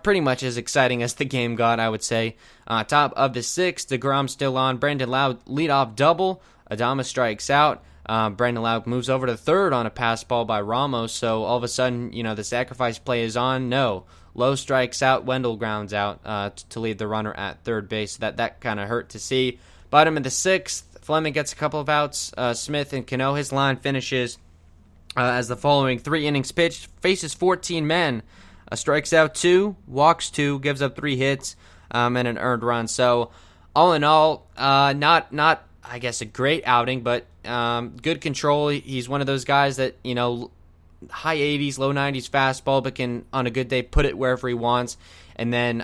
pretty much as exciting as the game got, I would say. Top of the sixth, DeGrom still on. Brandon Lowe leadoff double. Adames strikes out. Brandon Lowe moves over to third on a pass ball by Ramos, so all of a sudden, the sacrifice play is on. No. Lowe strikes out, Wendell grounds out to lead the runner at third base. That kind of hurt to see. Bottom of the sixth, Fleming gets a couple of outs. Smith and Cano, his line finishes as the following 3 innings pitched. Faces 14 men, strikes out 2, walks 2, gives up 3 hits, and an earned run. So all in all, not I guess a great outing, but good control. He's one of those guys that, high 80s, low 90s fastball, but can, on a good day, put it wherever he wants. And then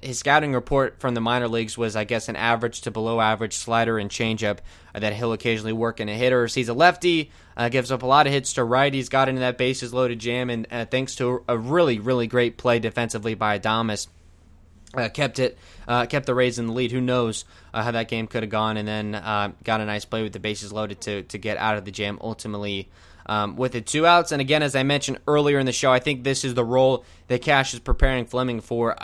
his scouting report from the minor leagues was, I guess, an average to below average slider and changeup that he'll occasionally work in a hitters. He's a lefty, gives up a lot of hits to righties, got into that bases loaded jam, and thanks to a really, really great play defensively by Adames, kept the Rays in the lead. Who knows how that game could have gone, and then got a nice play with the bases loaded to get out of the jam ultimately with the 2 outs. And again, as I mentioned earlier in the show, I think this is the role that Cash is preparing Fleming for.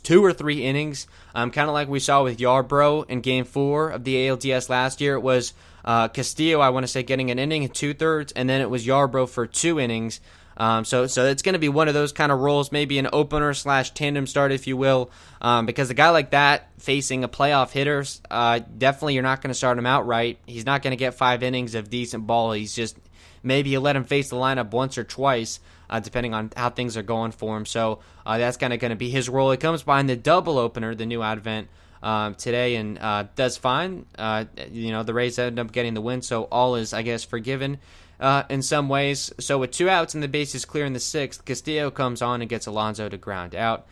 2 or 3 innings, kind of like we saw with Yarbrough in Game 4 of the ALDS last year. It was Castillo, I want to say, getting an inning and 2/3, and then it was Yarbrough for 2 innings. So it's going to be one of those kind of roles, maybe an opener / tandem start, if you will, because a guy like that facing a playoff hitter, definitely you're not going to start him outright. He's not going to get 5 innings of decent ball. He's just, maybe you let him face the lineup once or twice, depending on how things are going for him. So that's kind of going to be his role. He comes behind the double opener, the new advent, today, and does fine. The Rays end up getting the win, so all is, I guess, forgiven in some ways. So with 2 outs and the bases clear in the 6th, Castillo comes on and gets Alonso to ground out.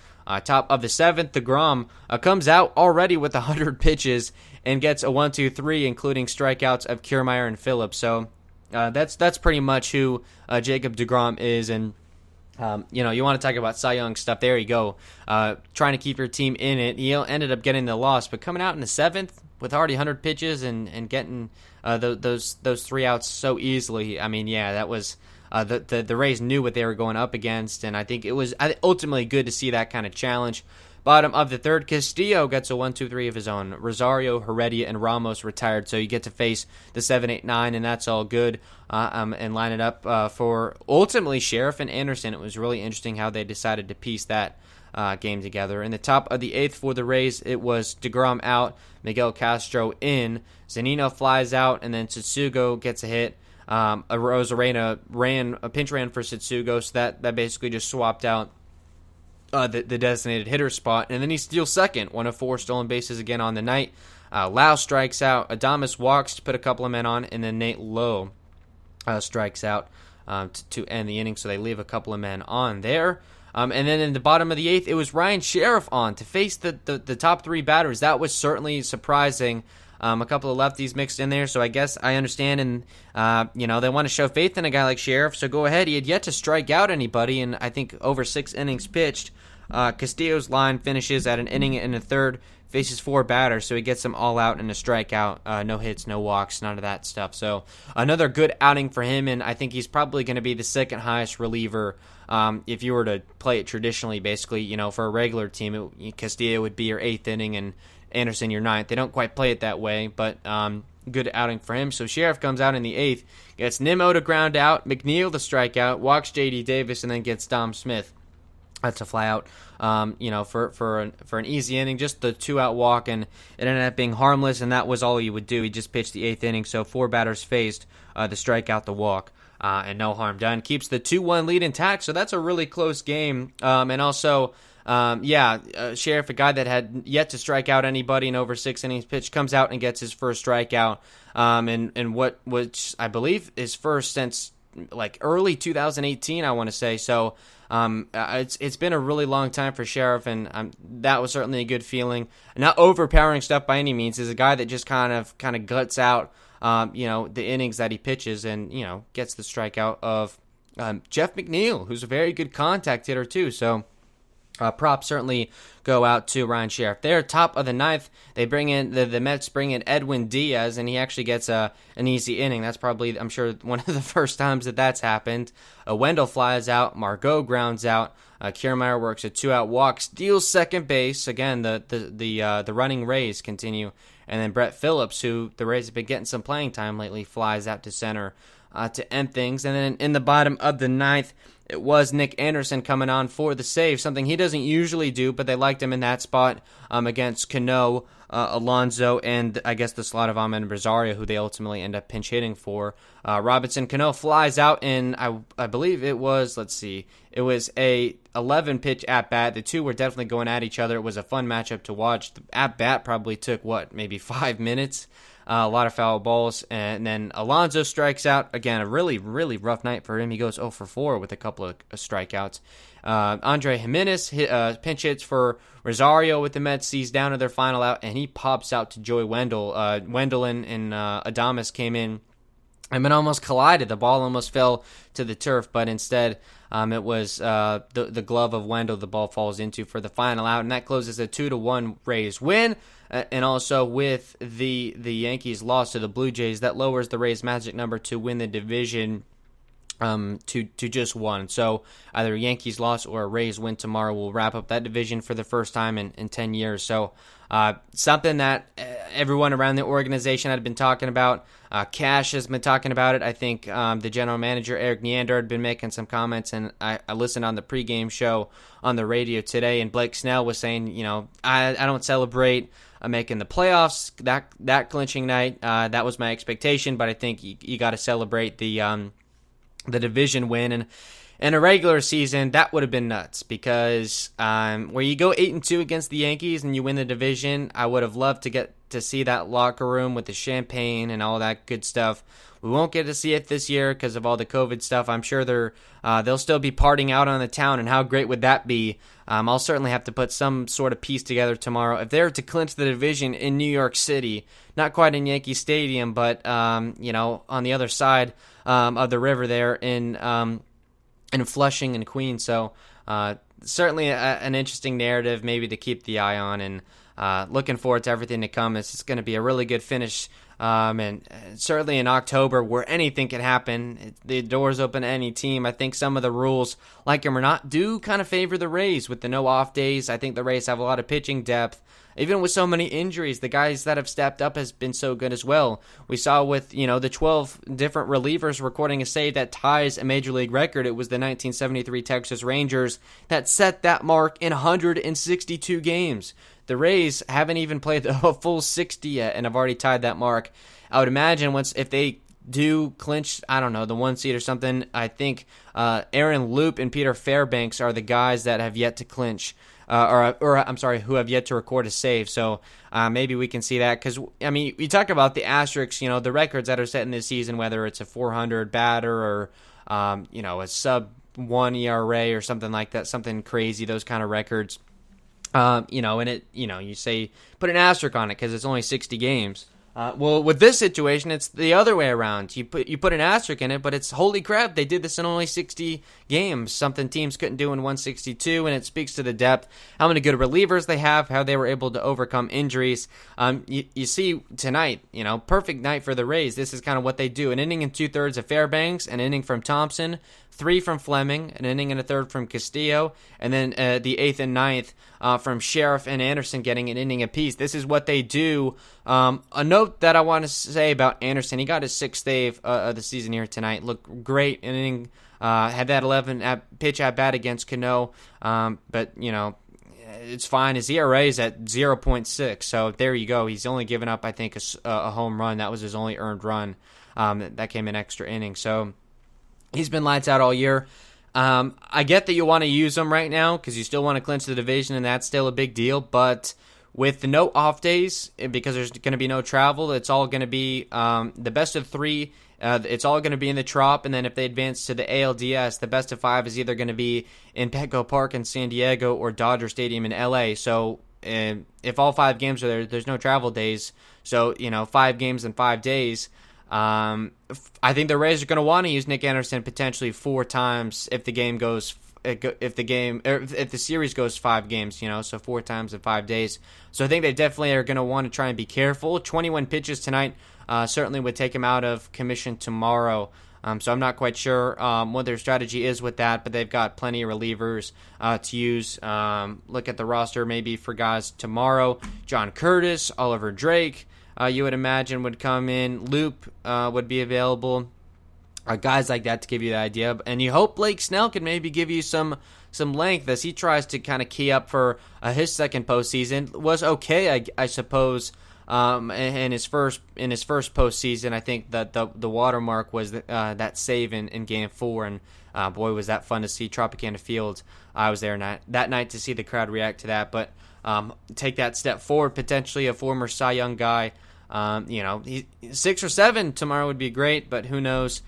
Top of the 7th, DeGrom comes out already with 100 pitches and gets a 1-2-3, including strikeouts of Kiermaier and Phillips. So that's pretty much who Jacob DeGrom is. And you want to talk about Cy Young stuff. There you go. Trying to keep your team in it. He ended up getting the loss, but coming out in the 7th with already 100 pitches and getting those 3 outs so easily. I mean, yeah, that was the Rays knew what they were going up against, and I think it was ultimately good to see that kind of challenge. Bottom of the 3rd, Castillo gets a 1-2-3 of his own. Rosario, Heredia, and Ramos retired, so you get to face the 7, 8, 9, and that's all good. And line it up for ultimately Sheriff and Anderson. It was really interesting how they decided to piece that game together. In the top of the 8th for the Rays, it was DeGrom out, Miguel Castro in, Zunino flies out, and then Tsutsugo gets a hit. Rosarena pinch ran for Tsutsugo, so that basically just swapped out the designated hitter spot, and then he steals second. 1 of 4 stolen bases again on the night. Lau strikes out. Adames walks to put a couple of men on, and then Nate Lowe strikes out to end the inning, so they leave a couple of men on there. And then in the bottom of the 8th, it was Ryan Sheriff on to face the top 3 batters. That was certainly surprising. A couple of lefties mixed in there, so I guess I understand, and they want to show faith in a guy like Sheriff, so go ahead. He had yet to strike out anybody, and I think over 6 innings pitched. Castillo's line finishes at an inning and a third, faces 4 batters, so he gets them all out and a strikeout. No hits, no walks, none of that stuff. So another good outing for him, and I think he's probably going to be the 2nd highest reliever. If you were to play it traditionally, basically, for a regular team, Castillo would be your 8th inning and Anderson your 9th. They don't quite play it that way, but good outing for him. So Sheriff comes out in the 8th, gets Nimmo to ground out, McNeil to strike out, walks J.D. Davis, and then gets Dom Smith. That's a fly out, for an easy inning, just the 2-out walk, and it ended up being harmless, and that was all he would do. He just pitched the 8th inning, so 4 batters faced, the strikeout, the walk, and no harm done. Keeps the 2-1 lead intact, so that's a really close game, and also... Sheriff, a guy that had yet to strike out anybody in over 6 innings pitched, comes out and gets his first strikeout, and which I believe is first since like early 2018, I want to say. So it's been a really long time for Sheriff, and that was certainly a good feeling. Not overpowering stuff by any means. Is a guy that just kind of guts out the innings that he pitches, and gets the strikeout of Jeff McNeil, who's a very good contact hitter too. So. Props certainly go out to Ryan Sheriff. They're top of the 9th. They bring in the Mets bring in Edwin Diaz, and he actually gets an easy inning. That's probably, I'm sure, one of the first times that's happened. Wendell flies out. Margot grounds out. Kiermaier works a 2-out walk, steals second base. Again, the running Rays continue, and then Brett Phillips, who the Rays have been getting some playing time lately, flies out to center to end things. And then in the bottom of the 9th. It was Nick Anderson coming on for the save, something he doesn't usually do, but they liked him in that spot against Cano, Alonso, and I guess the slot of Ahmed Rosario, who they ultimately end up pinch hitting for. Robinson Cano flies out, and I believe it was, it was a 11-pitch at-bat. The two were definitely going at each other. It was a fun matchup to watch. The at-bat probably took, maybe 5 minutes? A lot of foul balls, and then Alonso strikes out. Again, a really, really rough night for him. He goes 0 for 4 with a couple of strikeouts. Andre Jimenez pinch hits for Rosario with the Mets, sees down to their final out, and he pops out to Joey Wendell. Wendell and Adames came in and then almost collided. The ball almost fell to the turf, but instead It was the glove of Wendell the ball falls into for the final out, and that closes a 2-1 Rays win. And also with the Yankees loss to the Blue Jays, that lowers the Rays' magic number to win the division to just one. So either Yankees loss or a Rays win tomorrow will wrap up that division for the first time in 10 years. So something that everyone around the organization had been talking about. Cash has been talking about it. I think the general manager, Eric Neander, had been making some comments, and I listened on the pregame show on the radio today, and Blake Snell was saying, I don't celebrate making the playoffs that clinching night. That was my expectation, but I think you got to celebrate the division win. And in a regular season, that would have been nuts because where you go 8-2 against the Yankees and you win the division, I would have loved to get to see that locker room with the champagne and all that good stuff. We won't get to see it this year because of all the COVID stuff. I'm sure they'll still be partying out on the town, and how great would that be? I'll certainly have to put some sort of piece together tomorrow. If they're to clinch the division in New York City, not quite in Yankee Stadium, but on the other side of the river there in Flushing and Queens. So certainly an interesting narrative maybe to keep the eye on, and looking forward to everything to come. It's going to be a really good finish, and certainly in October where anything can happen. The doors open to any team. I think some of the rules, like them or not, do kind of favor the Rays with the no off days. I think the Rays have a lot of pitching depth. Even with so many injuries, the guys that have stepped up has been so good as well. We saw with, the 12 different relievers recording a save that ties a major league record. It was the 1973 Texas Rangers that set that mark in 162 games. The Rays haven't even played a full 60 yet and have already tied that mark. I would imagine if they do clinch, I don't know, the 1 seed or something, I think Aaron Loop and Peter Fairbanks are the guys that have yet to clinch. Who have yet to record a save. So maybe we can see that because, we talk about the asterisks, the records that are set in this season, whether it's a 400 batter or, a sub-1 ERA or something like that, something crazy, those kind of records. You say put an asterisk on it because it's only 60 games. Well, with this situation, it's the other way around. You put an asterisk in it, but it's holy crap, they did this in only 60 games, something teams couldn't do in 162, and it speaks to the depth, how many good relievers they have, how they were able to overcome injuries. You see tonight, perfect night for the Rays. This is kind of what they do. An inning and 2/3 of Fairbanks, an inning from Thompson, 3 from Fleming, an inning and a third from Castillo, and then the 8th and 9th from Sheriff and Anderson getting an inning apiece. This is what they do. A note that I want to say about Anderson, he got his 6th save of the season here tonight. Looked great. An inning, had that 11 pitch at bat against Cano, but it's fine. His ERA is at 0.6, so there you go. He's only given up, I think, a home run. That was his only earned run. That came in extra innings. So he's been lights out all year. I get that you want to use him right now because you still want to clinch the division, and that's still a big deal. But with the no off days, because there's going to be no travel, it's all going to be the best of 3. It's all going to be in the Trop, and then if they advance to the ALDS, the best of 5 is either going to be in Petco Park in San Diego or Dodger Stadium in LA. So if all 5 games are there, there's no travel days. So 5 games in 5 days. I think the Rays are going to want to use Nick Anderson potentially 4 times if the series goes 5 games, so 4 times in 5 days. So I think they definitely are going to want to try and be careful. 21 pitches tonight certainly would take him out of commission tomorrow. So I'm not quite sure what their strategy is with that, but they've got plenty of relievers to use. Look at the roster maybe for guys tomorrow. John Curtis, Oliver Drake, you would imagine would come in. Loop would be available. Guys like that to give you the idea. And you hope Blake Snell can maybe give you some length as he tries to kind of key up for his second postseason. Was okay, I suppose, in his first postseason. I think that the watermark was that save in Game 4, and boy, was that fun to see. Tropicana Field, I was there that night to see the crowd react to that. But take that step forward, potentially a former Cy Young guy. 6 or 7 tomorrow would be great, but who knows.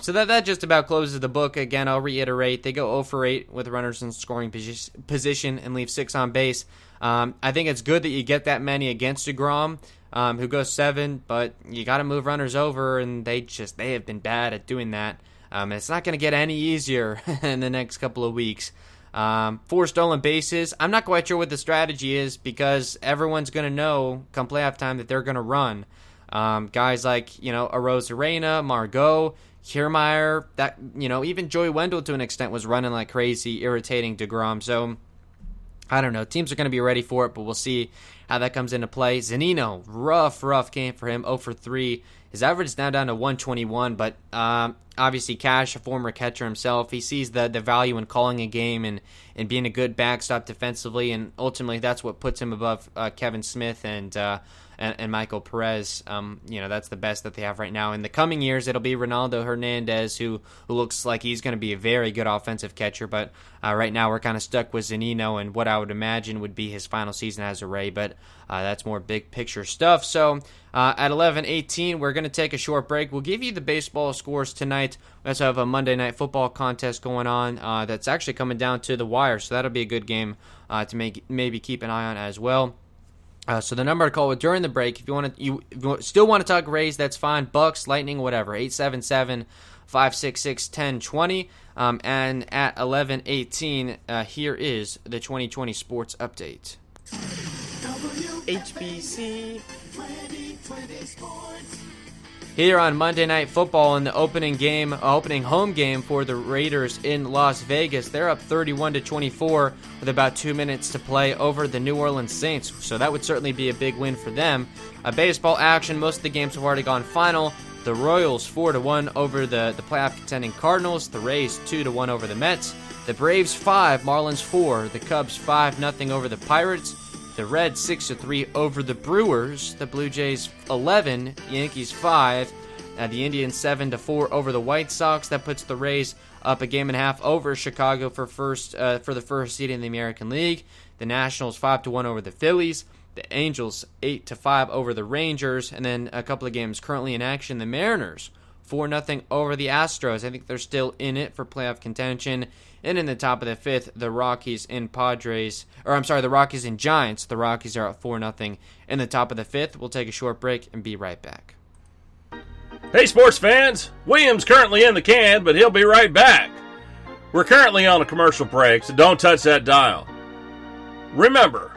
So that just about closes the book. Again, I'll reiterate, they go 0 for 8 with runners in scoring position and leave 6 on base. I think it's good that you get that many against DeGrom, who goes 7, but you got to move runners over, and they have been bad at doing that. It's not going to get any easier in the next couple of weeks. 4 stolen bases. I'm not quite sure what the strategy is because everyone's going to know come playoff time that they're going to run. Guys like, Arozarena, Margot, Kiermaier, that, even Joey Wendell to an extent was running like crazy, irritating DeGrom. So, I don't know. Teams are going to be ready for it, but we'll see how that comes into play. Zunino, rough game for him, 0 for 3. His average is now down to 121, but obviously Cash, a former catcher himself, he sees the value in calling a game and being a good backstop defensively, and ultimately that's what puts him above Kevin Smith and Michael Perez. That's the best that they have right now. In the coming years, it'll be Ronaldo Hernandez, who looks like he's going to be a very good offensive catcher, but right now we're kind of stuck with Zunino and what I would imagine would be his final season as a Ray, but that's more big picture stuff. So at 11:18, we're going to take a short break. We'll give you the baseball scores tonight. We also have a Monday Night Football contest going on that's actually coming down to the wire, so that'll be a good game to maybe keep an eye on as well. So the number to call during the break, if you still want to talk Rays, that's fine. Bucs, Lightning, whatever. 877-566-1020. And at 11:18, here is the 2020 sports update. HBC. Here on Monday Night Football in the opening home game for the Raiders in Las Vegas. They're up 31-24 with about 2 minutes to play over the New Orleans Saints. So that would certainly be a big win for them. Baseball action, most of the games have already gone final. The Royals 4-1 over the playoff contending Cardinals. The Rays 2-1 over the Mets. The Braves 5, Marlins 4. The Cubs 5-0 over the Pirates. The Reds 6-3 over the Brewers. The Blue Jays 11, Yankees 5. The Indians 7-4 over the White Sox. That puts the Rays up a game and a half over Chicago for the first seed in the American League. The Nationals 5-1 over the Phillies. The Angels 8-5 over the Rangers. And then a couple of games currently in action. The Mariners 4-0 over the Astros. I think they're still in it for playoff contention. And in the top of the 5th, the Rockies and Giants. The Rockies are at 4-0 in the top of the 5th. We'll take a short break and be right back. Hey, sports fans. William's currently in the can, but he'll be right back. We're currently on a commercial break, so don't touch that dial. Remember,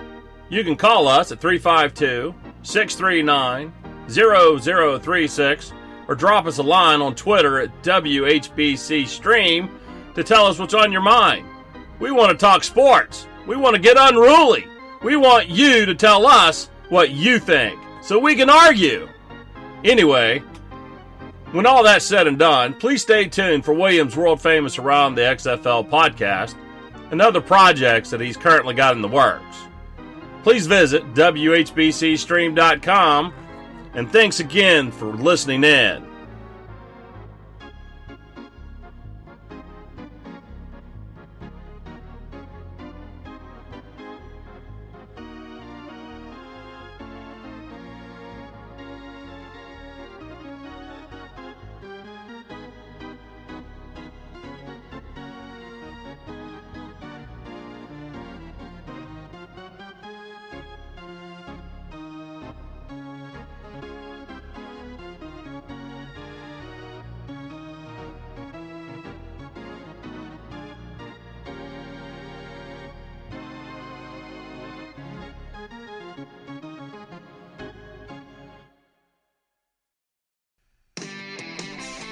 you can call us at 352-639-0036 or drop us a line on Twitter at WHBCStream to tell us what's on your mind. We want to talk sports. We want to get unruly. We want you to tell us what you think so we can argue. Anyway, when all that's said and done, please stay tuned for William's world-famous Around the XFL podcast and other projects that he's currently got in the works. Please visit WHBCStream.com, and thanks again for listening in.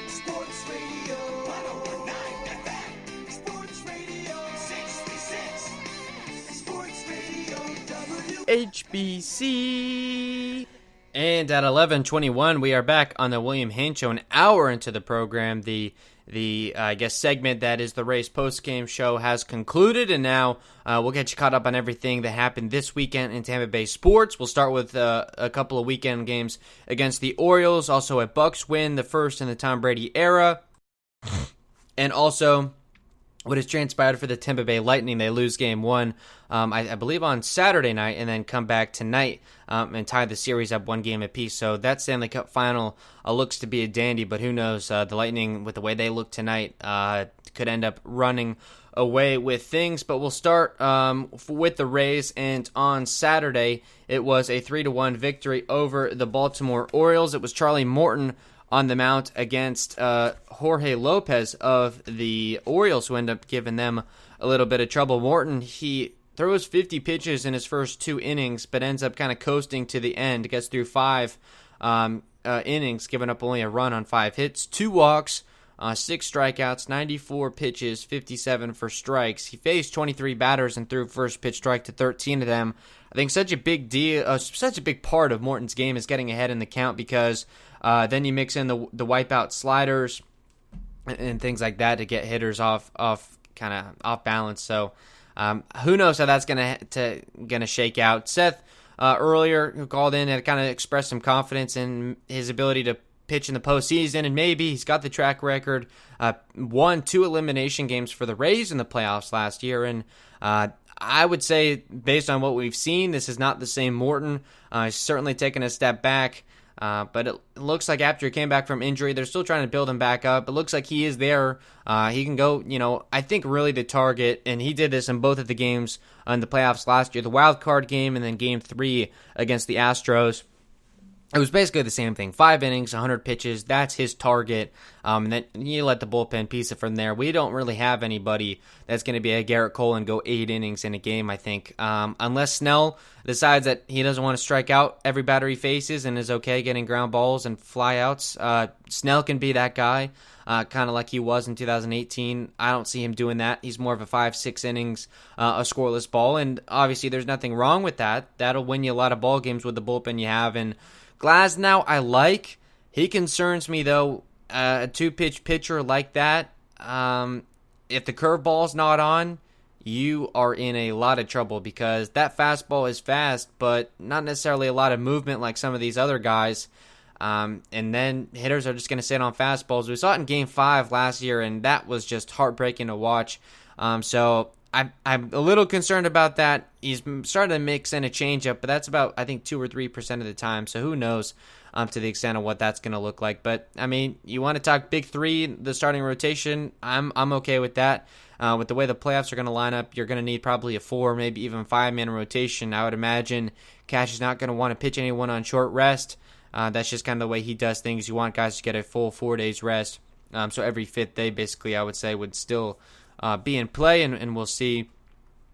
Sports Radio 101.9 FM. Sports Radio 66. Sports Radio HBC. And at 11:21, we are back on the William Haynes Show, an hour into the program. The segment that is the Rays post-game show has concluded, and now we'll get you caught up on everything that happened this weekend in Tampa Bay sports. We'll start with a couple of weekend games against the Orioles, also a Bucs win, the first in the Tom Brady era, and also what has transpired for the Tampa Bay Lightning. They lose game 1, I believe, on Saturday night, and then come back tonight and tie the series up 1 game apiece. So that Stanley Cup final looks to be a dandy, but who knows? The Lightning, with the way they look tonight, could end up running away with things. But we'll start with the Rays, and on Saturday, it was a 3-1 victory over the Baltimore Orioles. It was Charlie Morton on the mound against Jorge Lopez of the Orioles, who end up giving them a little bit of trouble. Morton, he throws 50 pitches in his first 2 innings, but ends up kind of coasting to the end. Gets through 5 innings, giving up only a run on 5 hits, 2 walks, 6 strikeouts, 94 pitches, 57 for strikes. He faced 23 batters and threw first pitch strike to 13 of them. I think such a big deal, such a big part of Morton's game is getting ahead in the count, because then you mix in the wipeout sliders and things like that to get hitters off balance. So who knows how that's gonna shake out. Seth earlier, who called in, had kind of expressed some confidence in his ability to pitch in the postseason, and maybe he's got the track record. Won 2 elimination games for the Rays in the playoffs last year, and I would say, based on what we've seen, this is not the same Morton. He's certainly taken a step back, but it looks like after he came back from injury, they're still trying to build him back up. It looks like he is there. He can go, I think really the target, and he did this in both of the games in the playoffs last year, the wild card game and then game 3 against the Astros. It was basically the same thing. 5 innings, 100 pitches. That's his target. And then you let the bullpen piece it from there. We don't really have anybody that's going to be a Garrett Cole and go 8 innings in a game, I think. Unless Snell decides that he doesn't want to strike out every batter he faces and is okay getting ground balls and flyouts. Snell can be that guy, kind of like he was in 2018. I don't see him doing that. He's more of a 5-6 innings, a scoreless ball. And obviously there's nothing wrong with that. That'll win you a lot of ball games with the bullpen you have. And Glasnow, I like. He concerns me, though, a 2-pitch pitcher like that. If the curveball's not on, you are in a lot of trouble, because that fastball is fast, but not necessarily a lot of movement like some of these other guys. And then hitters are just going to sit on fastballs. We saw it in Game 5 last year, and that was just heartbreaking to watch. So I'm a little concerned about that. He's starting to mix in a changeup, but that's about, I think, 2 or 3% of the time. So who knows to the extent of what that's going to look like. But, I mean, you want to talk big 3, the starting rotation, I'm okay with that. With the way the playoffs are going to line up, you're going to need probably a 4, maybe even 5-man rotation. I would imagine Cash is not going to want to pitch anyone on short rest. That's just kind of the way he does things. You want guys to get a full 4 days rest. So every 5th day, basically, I would say, would still be in play, and we'll see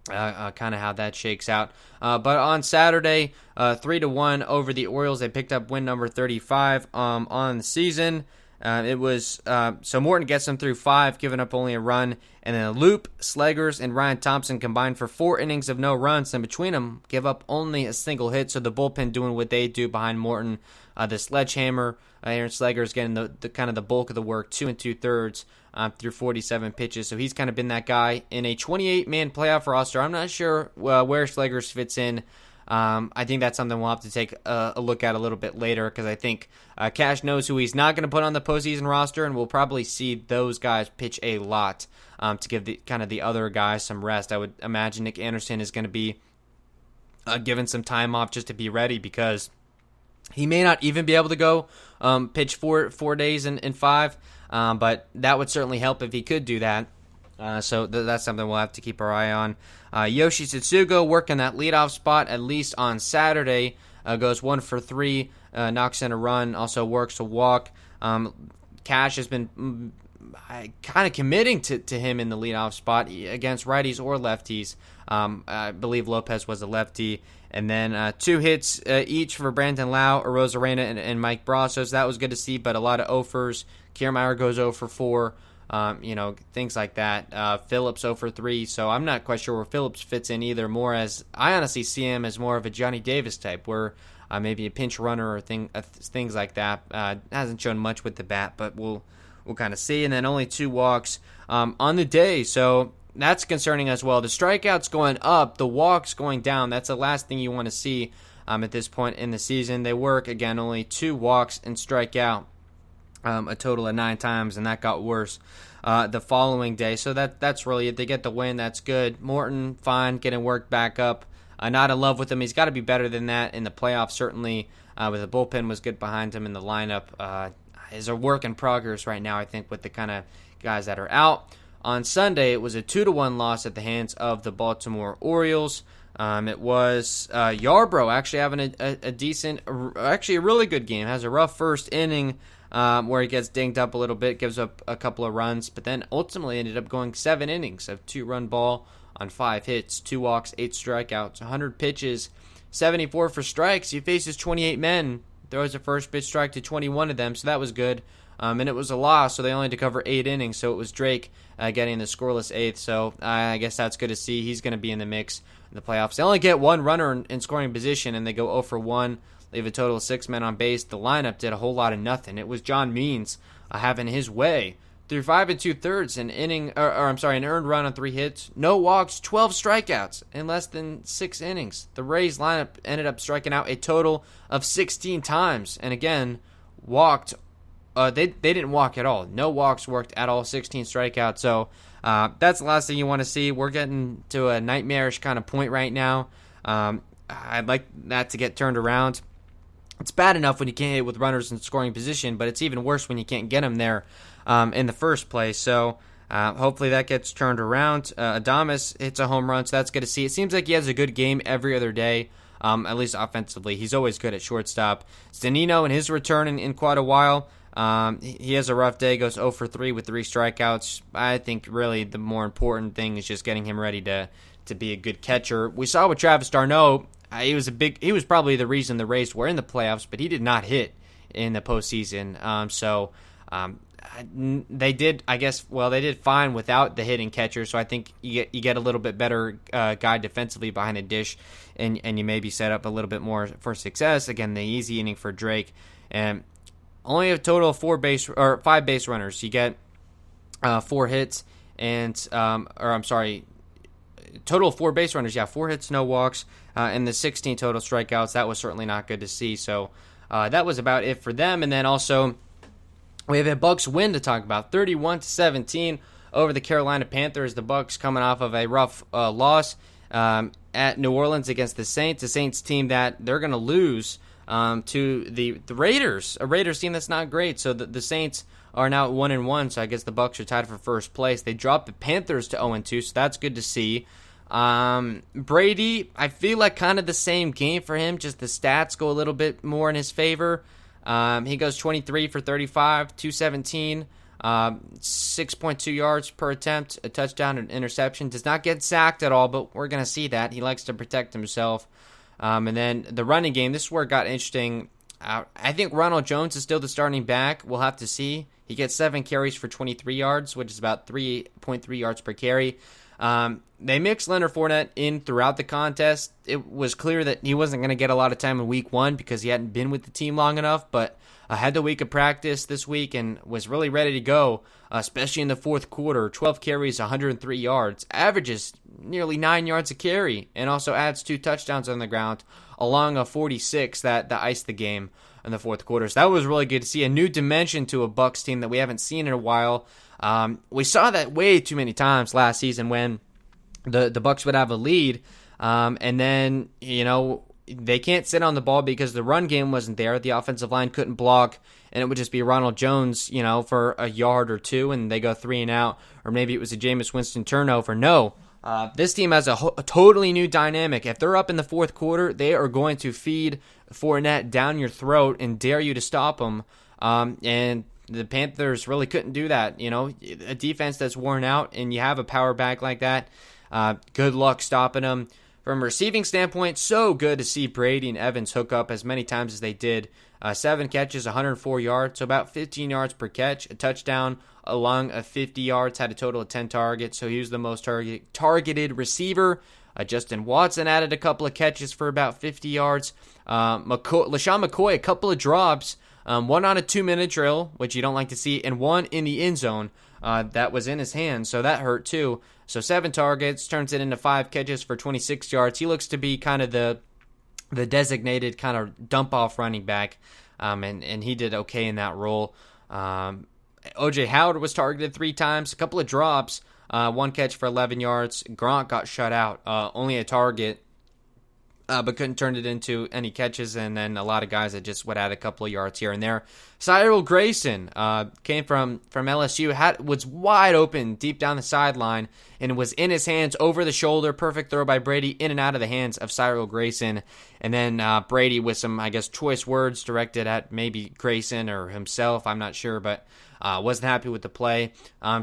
kind of how that shakes out. But on Saturday, 3-1 over the Orioles. They picked up win number 35 on the season. It was so Morton gets them through 5, giving up only a run, and then Loop, Sleggers, and Ryan Thompson combined for 4 innings of no runs, and between them give up only a single hit. So the bullpen doing what they do behind Morton. The sledgehammer, Aaron Sleggers getting the kind of the bulk of the work, 2 2/3 through 47 pitches. So he's kind of been that guy in a 28-man playoff roster. I'm not sure where Sleggers fits in. I think that's something we'll have to take a look at a little bit later, because I think Cash knows who he's not going to put on the postseason roster, and we'll probably see those guys pitch a lot to give the other guys some rest. I would imagine Nick Anderson is going to be given some time off just to be ready, because he may not even be able to go pitch 4 days in 5, but that would certainly help if he could do that. So that's something we'll have to keep our eye on. Yoshi Tsutsugo working that leadoff spot, at least on Saturday. Goes 1 for 3, knocks in a run, also works a walk. Cash has been kind of committing to him in the leadoff spot against righties or lefties. I believe Lopez was a lefty. And then 2 hits each for Brandon Lau, Arozarena, and Mike Brassos. That was good to see, but a lot of offers. Kiermaier goes 0 for 4. Things like that. Phillips 0 for 3, so I'm not quite sure where Phillips fits in either. More as I honestly see him as more of a Johnny Davis type, where maybe a pinch runner or things like that. Hasn't shown much with the bat, but we'll kind of see. And then only 2 walks on the day, so that's concerning as well. The strikeouts going up, the walks going down. That's the last thing you want to see at this point in the season. They work again, only 2 walks and strike out. A total of 9 times, and that got worse the following day. So that's really it. They get the win. That's good. Morton, fine, getting worked back up. Not in love with him. He's got to be better than that in the playoffs, certainly. With the bullpen was good behind him in the lineup. Is a work in progress right now, I think, with the kind of guys that are out. On Sunday, it was a 2-1 loss at the hands of the Baltimore Orioles. It was Yarbrough actually having a decent, actually a really good game. Has a rough first inning. where he gets dinged up a little bit, gives up a couple of runs, but then ultimately ended up going 7 innings of 2-run ball on 5 hits, 2 walks, 8 strikeouts, 100 pitches, 74 for strikes. He faces 28 men, throws a first pitch strike to 21 of them, so that was good. And it was a loss, so they only had to cover 8 innings, so it was Drake getting the scoreless 8th, so I guess that's good to see. He's going to be in the mix in the playoffs. They only get 1 runner in scoring position, and they go 0 for 1, leave a total of 6 men on base. The lineup did a whole lot of nothing. It was John Means having his way. Through 5 2/3, an earned run on 3 hits, no walks, 12 strikeouts in less than 6 innings. The Rays lineup ended up striking out a total of 16 times, and again, walked. They didn't walk at all. No walks worked at all. 16 strikeouts. So that's the last thing you want to see. We're getting to a nightmarish kind of point right now. I'd like that to get turned around. It's bad enough when you can't hit with runners in scoring position, but it's even worse when you can't get them there in the first place. So hopefully that gets turned around. Adames hits a home run, so that's good to see. It seems like he has a good game every other day, at least offensively. He's always good at shortstop. Stanino in his return in quite a while. He has a rough day, goes 0 for 3 with 3 strikeouts. I think really the more important thing is just getting him ready to be a good catcher. We saw with Travis d'Arnaud, he was probably the reason the Rays were in the playoffs, but he did not hit in the postseason. They did fine without the hitting catcher, so I think you get a little bit better guy defensively behind the dish, and you maybe set up a little bit more for success. Again, the easy inning for Drake, and only a total of 5 base runners. You get 4 hits total of 4 base runners. Yeah, 4 hits, no walks, and the 16 total strikeouts. That was certainly not good to see. So that was about it for them. And then also we have a Bucs win to talk about, 31-17 over the Carolina Panthers. The Bucs coming off of a rough loss at New Orleans against the Saints. The Saints team that they're going to lose to the Raiders, a Raiders team that's not great. So the Saints are now at 1-1, so I guess the Bucs are tied for first place. They dropped the Panthers to 0-2, so that's good to see. Brady, I feel like kind of the same game for him, just the stats go a little bit more in his favor. He goes 23 for 35, 217, 6.2 yards per attempt, a touchdown, an interception. Does not get sacked at all, but we're going to see that. He likes to protect himself. And then the running game, this is where it got interesting. I think Ronald Jones is still the starting back. We'll have to see. He gets 7 carries for 23 yards, which is about 3.3 yards per carry. They mixed Leonard Fournette in throughout the contest. It was clear that he wasn't going to get a lot of time in week 1 because he hadn't been with the team long enough, but had the week of practice this week and was really ready to go, especially in the fourth quarter. 12 carries, 103 yards, averages nearly 9 yards a carry, and also adds 2 touchdowns on the ground, along a 46 that iced the game in the fourth quarter. So that was really good to see, a new dimension to a Bucs team that we haven't seen in a while. We saw that way too many times last season when the Bucs would have a lead, and then, they can't sit on the ball because the run game wasn't there. The offensive line couldn't block, and it would just be Ronald Jones, for a yard or 2, and they go 3 and out. Or maybe it was a Jameis Winston turnover. No, this team has a totally new dynamic. If they're up in the fourth quarter, they are going to feed Fournette down your throat and dare you to stop them. And the Panthers really couldn't do that. A defense that's worn out, and you have a power back like that. Good luck stopping them. From a receiving standpoint, so good to see Brady and Evans hook up as many times as they did. 7 catches, 104 yards, so about 15 yards per catch, a touchdown along 50 yards, had a total of 10 targets, so he was the most targeted receiver. Justin Watson added a couple of catches for about 50 yards. LaShawn McCoy, a couple of drops, one on a 2-minute drill, which you don't like to see, and one in the end zone that was in his hands, so that hurt too. So 7 targets, turns it into 5 catches for 26 yards. He looks to be kind of the designated kind of dump-off running back, and he did okay in that role. O.J. Howard was targeted 3 times, a couple of drops, 1 catch for 11 yards. Gronk got shut out, only a target. but couldn't turn it into any catches, and then a lot of guys that just would add a couple of yards here and there. Cyril Grayson came from LSU, was wide open deep down the sideline, and was in his hands over the shoulder. Perfect throw by Brady, in and out of the hands of Cyril Grayson. And then Brady with some, I guess, choice words directed at maybe Grayson or himself, I'm not sure, but wasn't happy with the play.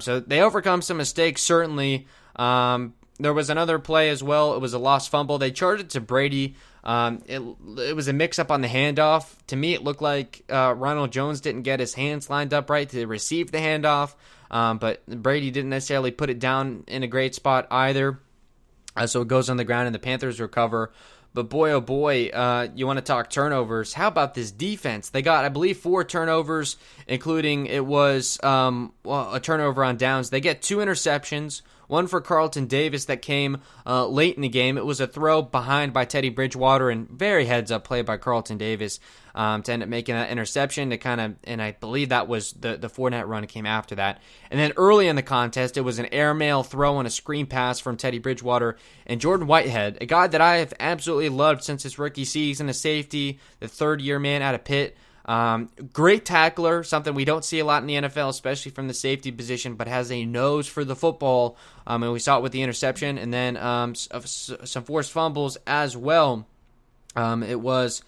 So they overcome some mistakes, certainly. There was another play as well. It was a lost fumble. They charged it to Brady. It was a mix-up on the handoff. To me, it looked like Ronald Jones didn't get his hands lined up right to receive the handoff, but Brady didn't necessarily put it down in a great spot either. So it goes on the ground, and the Panthers recover. But boy, oh boy, you want to talk turnovers. How about this defense? They got, I believe, 4 turnovers, including it was a turnover on downs. They get 2 interceptions. One for Carlton Davis that came late in the game. It was a throw behind by Teddy Bridgewater, and very heads-up play by Carlton Davis to end up making that interception. And I believe that was the Fournette run came after that. And then early in the contest, it was an airmail throw and a screen pass from Teddy Bridgewater. And Jordan Whitehead, a guy that I have absolutely loved since his rookie season, a safety, the third-year man out of Pitt. Great tackler, something we don't see a lot in the NFL, especially from the safety position, but has a nose for the football, and we saw it with the interception, and then some forced fumbles as well. It was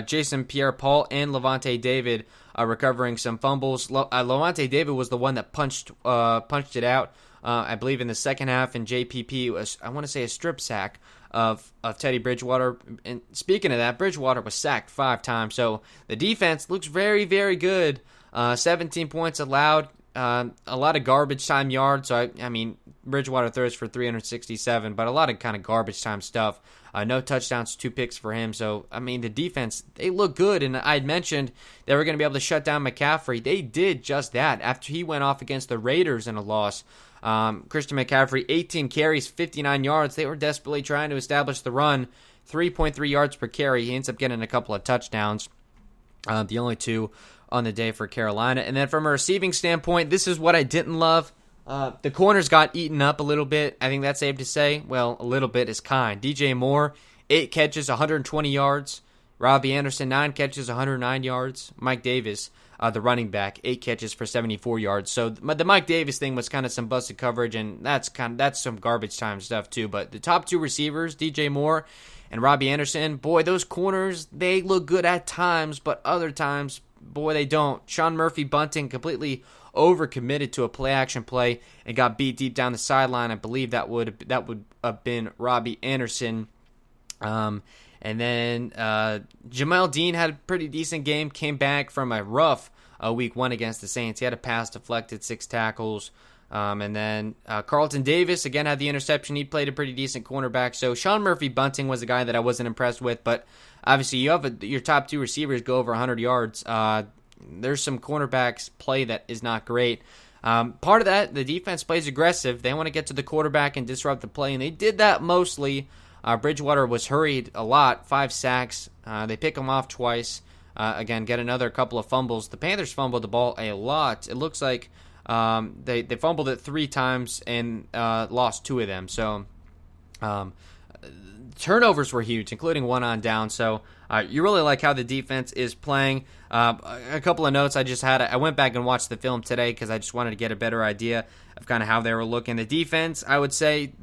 Jason Pierre-Paul and Levante David recovering some fumbles. Levante David was the one that punched it out, I believe, in the second half, and JPP was, I want to say, a strip sack of Teddy Bridgewater. And speaking of that, Bridgewater was sacked 5 times. So the defense looks very, very good. 17 points allowed, a lot of garbage time yards. So, I mean, Bridgewater throws for 367, but a lot of kind of garbage time stuff. No touchdowns, 2 picks for him. So, I mean, the defense, they look good. And I had mentioned they were going to be able to shut down McCaffrey. They did just that after he went off against the Raiders in a loss. Christian McCaffrey, 18 carries, 59 yards. They were desperately trying to establish the run. 3.3 yards per carry. He ends up getting a couple of touchdowns. The only 2 on the day for Carolina. And then from a receiving standpoint, this is what I didn't love. The corners got eaten up a little bit. I think that's safe to say. Well, a little bit is kind. DJ Moore, 8 catches, 120 yards. Robbie Anderson, 9 catches, 109 yards. Mike Davis, the running back, 8 catches for 74 yards. So the Mike Davis thing was kind of some busted coverage, and that's some garbage time stuff too. But the top 2 receivers, DJ Moore and Robbie Anderson, boy, those corners, they look good at times, but other times, boy, they don't. Sean Murphy-Bunting completely overcommitted to a play-action play and got beat deep down the sideline. I believe that would have been Robbie Anderson. And then Jamel Dean had a pretty decent game, came back from a rough week 1 against the Saints. He had a pass deflected, 6 tackles. And then Carlton Davis, again, had the interception. He played a pretty decent cornerback. So Sean Murphy-Bunting was a guy that I wasn't impressed with. But obviously you have your top 2 receivers go over 100 yards. There's some cornerbacks play that is not great. Part of that, the defense plays aggressive. They want to get to the quarterback and disrupt the play, and they did that mostly. Bridgewater was hurried a lot, 5 sacks. They pick him off twice. Again, get another couple of fumbles. The Panthers fumbled the ball a lot. It looks like they fumbled it 3 times and lost 2 of them. So turnovers were huge, including 1 on down. So you really like how the defense is playing. A couple of notes I just had. I went back and watched the film today because I just wanted to get a better idea of kind of how they were looking. The defense, I would say,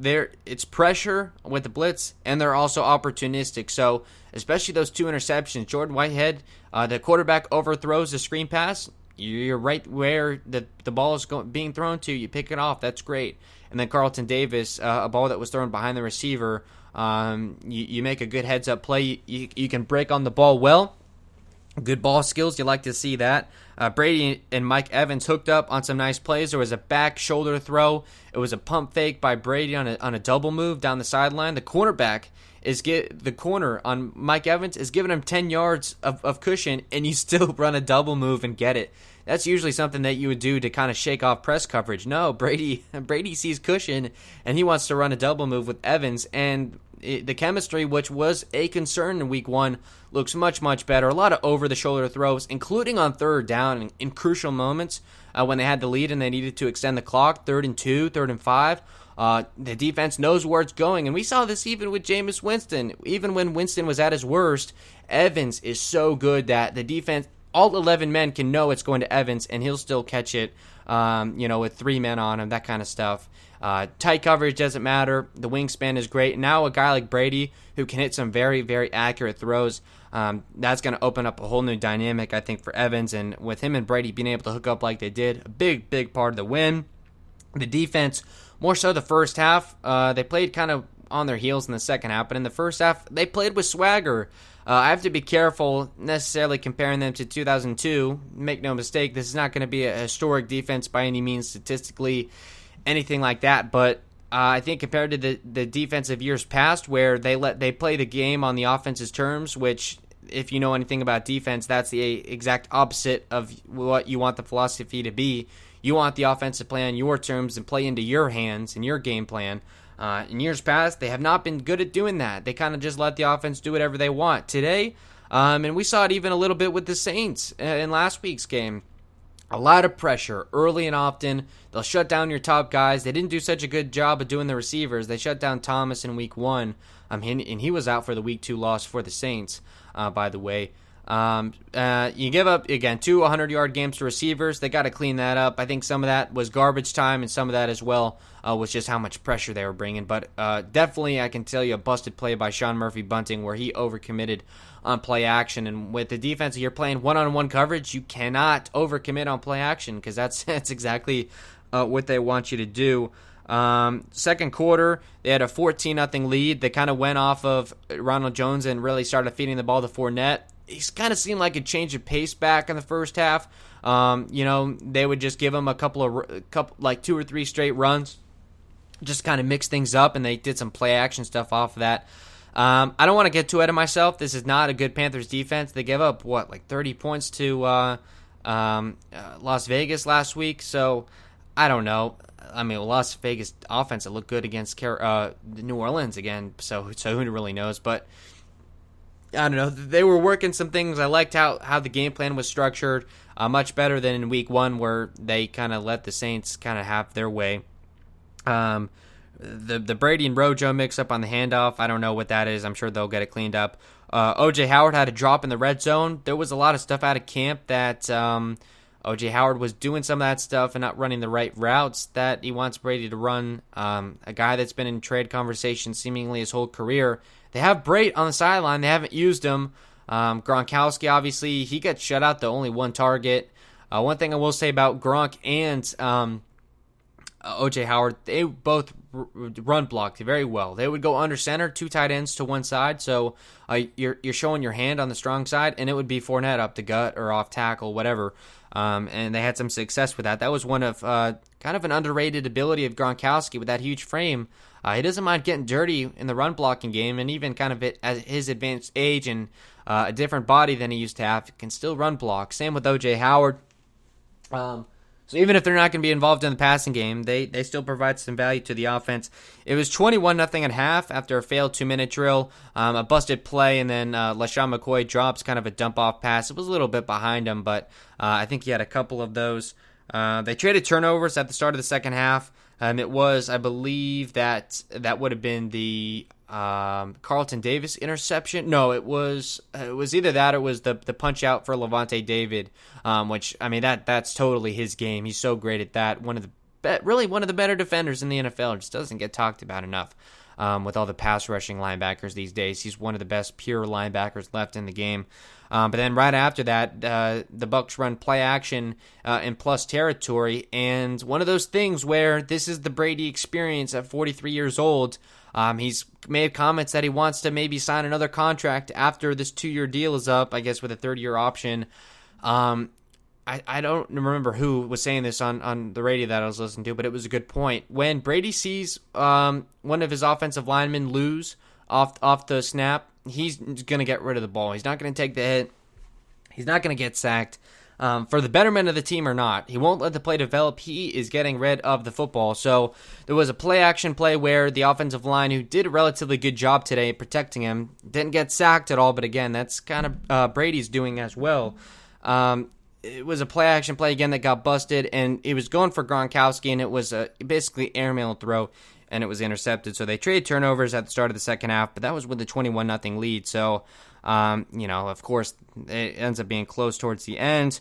it's pressure with the blitz, and they're also opportunistic. So especially those 2 interceptions. Jordan Whitehead, the quarterback overthrows the screen pass. You're right where the ball is being thrown to. You pick it off. That's great. And then Carlton Davis, a ball that was thrown behind the receiver. You make a good heads-up play. You can break on the ball well. Good ball skills. You like to see that. Brady and Mike Evans hooked up on some nice plays. There was a back shoulder throw. It was a pump fake by Brady on a double move down the sideline. The cornerback the corner on Mike Evans is giving him 10 yards of cushion, and you still run a double move and get it. That's usually something that you would do to kind of shake off press coverage. No, Brady sees cushion, and he wants to run a double move with Evans, and the chemistry, which was a concern in week 1, looks much, much better. A lot of over-the-shoulder throws, including on 3rd down in crucial moments when they had the lead and they needed to extend the clock, 3rd and 2, 3rd and 5. The defense knows where it's going, and we saw this even with Jameis Winston. Even when Winston was at his worst, Evans is so good that the defense, all 11 men can know it's going to Evans, and he'll still catch it, with 3 men on him, that kind of stuff. Tight coverage doesn't matter. The wingspan is great. Now a guy like Brady who can hit some very, very accurate throws, that's going to open up a whole new dynamic, I think, for Evans. And with him and Brady being able to hook up like they did, a big, big part of the win. The defense, more so the first half, they played kind of on their heels in the second half, but in the first half, they played with swagger. I have to be careful necessarily comparing them to 2002. Make no mistake, this is not going to be a historic defense by any means statistically, anything like that, but I think compared to the defensive years past where they play the game on the offense's terms, which if you know anything about defense, that's the exact opposite of what you want the philosophy to be. You want the offense to play on your terms and play into your hands and your game plan. In years past, they have not been good at doing that. They kind of just let the offense do whatever they want. Today, and we saw it even a little bit with the Saints in last week's game, a lot of pressure early and often. They'll shut down your top guys. They didn't do such a good job of doing the receivers. They shut down Thomas in week 1, and he was out for the week 2 loss for the Saints, by the way. You give up, again, 2 100-yard games to receivers. They got to clean that up. I think some of that was garbage time, and some of that as well was just how much pressure they were bringing. But definitely, I can tell you a busted play by Sean Murphy-Bunting where he overcommitted on play action. And with the defense, you're playing one-on-one coverage, you cannot overcommit on play action because that's exactly what they want you to do. Second quarter, they had a 14-0 lead. They kind of went off of Ronald Jones and really started feeding the ball to Fournette. He's kind of seemed like a change of pace back in the first half. They would just give him a couple like 2 or 3 straight runs, just kind of mix things up, and they did some play action stuff off of that. I don't want to get too ahead of myself. This is not a good Panthers defense. They gave up, 30 points to Las Vegas last week, so I don't know. I mean, Las Vegas offense, it looked good against New Orleans again, so who really knows, but I don't know. They were working some things. I liked how the game plan was structured, much better than in week 1 where they kind of let the Saints kind of have their way. The Brady and Rojo mix up on the handoff, I don't know what that is. I'm sure they'll get it cleaned up. O.J. Howard had a drop in the red zone. There was a lot of stuff out of camp that O.J. Howard was doing some of that stuff and not running the right routes that he wants Brady to run. A guy that's been in trade conversation seemingly his whole career. They have Brate on the sideline. They haven't used him. Gronkowski, obviously, he got shut out to only 1 target. One thing I will say about Gronk and O.J. Howard, they both run blocked very well. They would go under center, 2 tight ends to one side, so you're showing your hand on the strong side, and it would be Fournette up the gut or off tackle, whatever. And they had some success with that. That was one of kind of an underrated ability of Gronkowski with that huge frame. He doesn't mind getting dirty in the run blocking game, and even kind of at his advanced age and a different body than he used to have, can still run block. Same with O.J. Howard. So even if they're not going to be involved in the passing game, they still provide some value to the offense. It was 21-0 at half after a failed 2-minute drill, a busted play, and then LaShawn McCoy drops kind of a dump-off pass. It was a little bit behind him, but I think he had a couple of those. They traded turnovers at the start of the second half. It was, I believe, that would have been the Carlton Davis interception. No, it was either that or it was the punch out for Levante David, which, I mean, that's totally his game. He's so great at that. Really one of the better defenders in the NFL. Just doesn't get talked about enough with all the pass rushing linebackers these days. He's one of the best pure linebackers left in the game. But then right after that, the Bucs run play action in plus territory, and one of those things where this is the Brady experience at 43 years old. He's made comments that he wants to maybe sign another contract after this 2-year deal is up, I guess with a 3rd-year option. I don't remember who was saying this on the radio that I was listening to, but it was a good point. When Brady sees one of his offensive linemen lose off the snap, he's going to get rid of the ball. He's not going to take the hit. He's not going to get sacked. For the betterment of the team or not, he won't let the play develop. He is getting rid of the football. So there was a play-action play where the offensive line, who did a relatively good job today protecting him, didn't get sacked at all. But again, that's kind of Brady's doing as well. It was a play-action play again that got busted, and it was going for Gronkowski, and it was basically airmail throw. and it was intercepted. So they traded turnovers at the start of the second half, but that was with a 21-0 lead. So, of course, it ends up being close towards the end.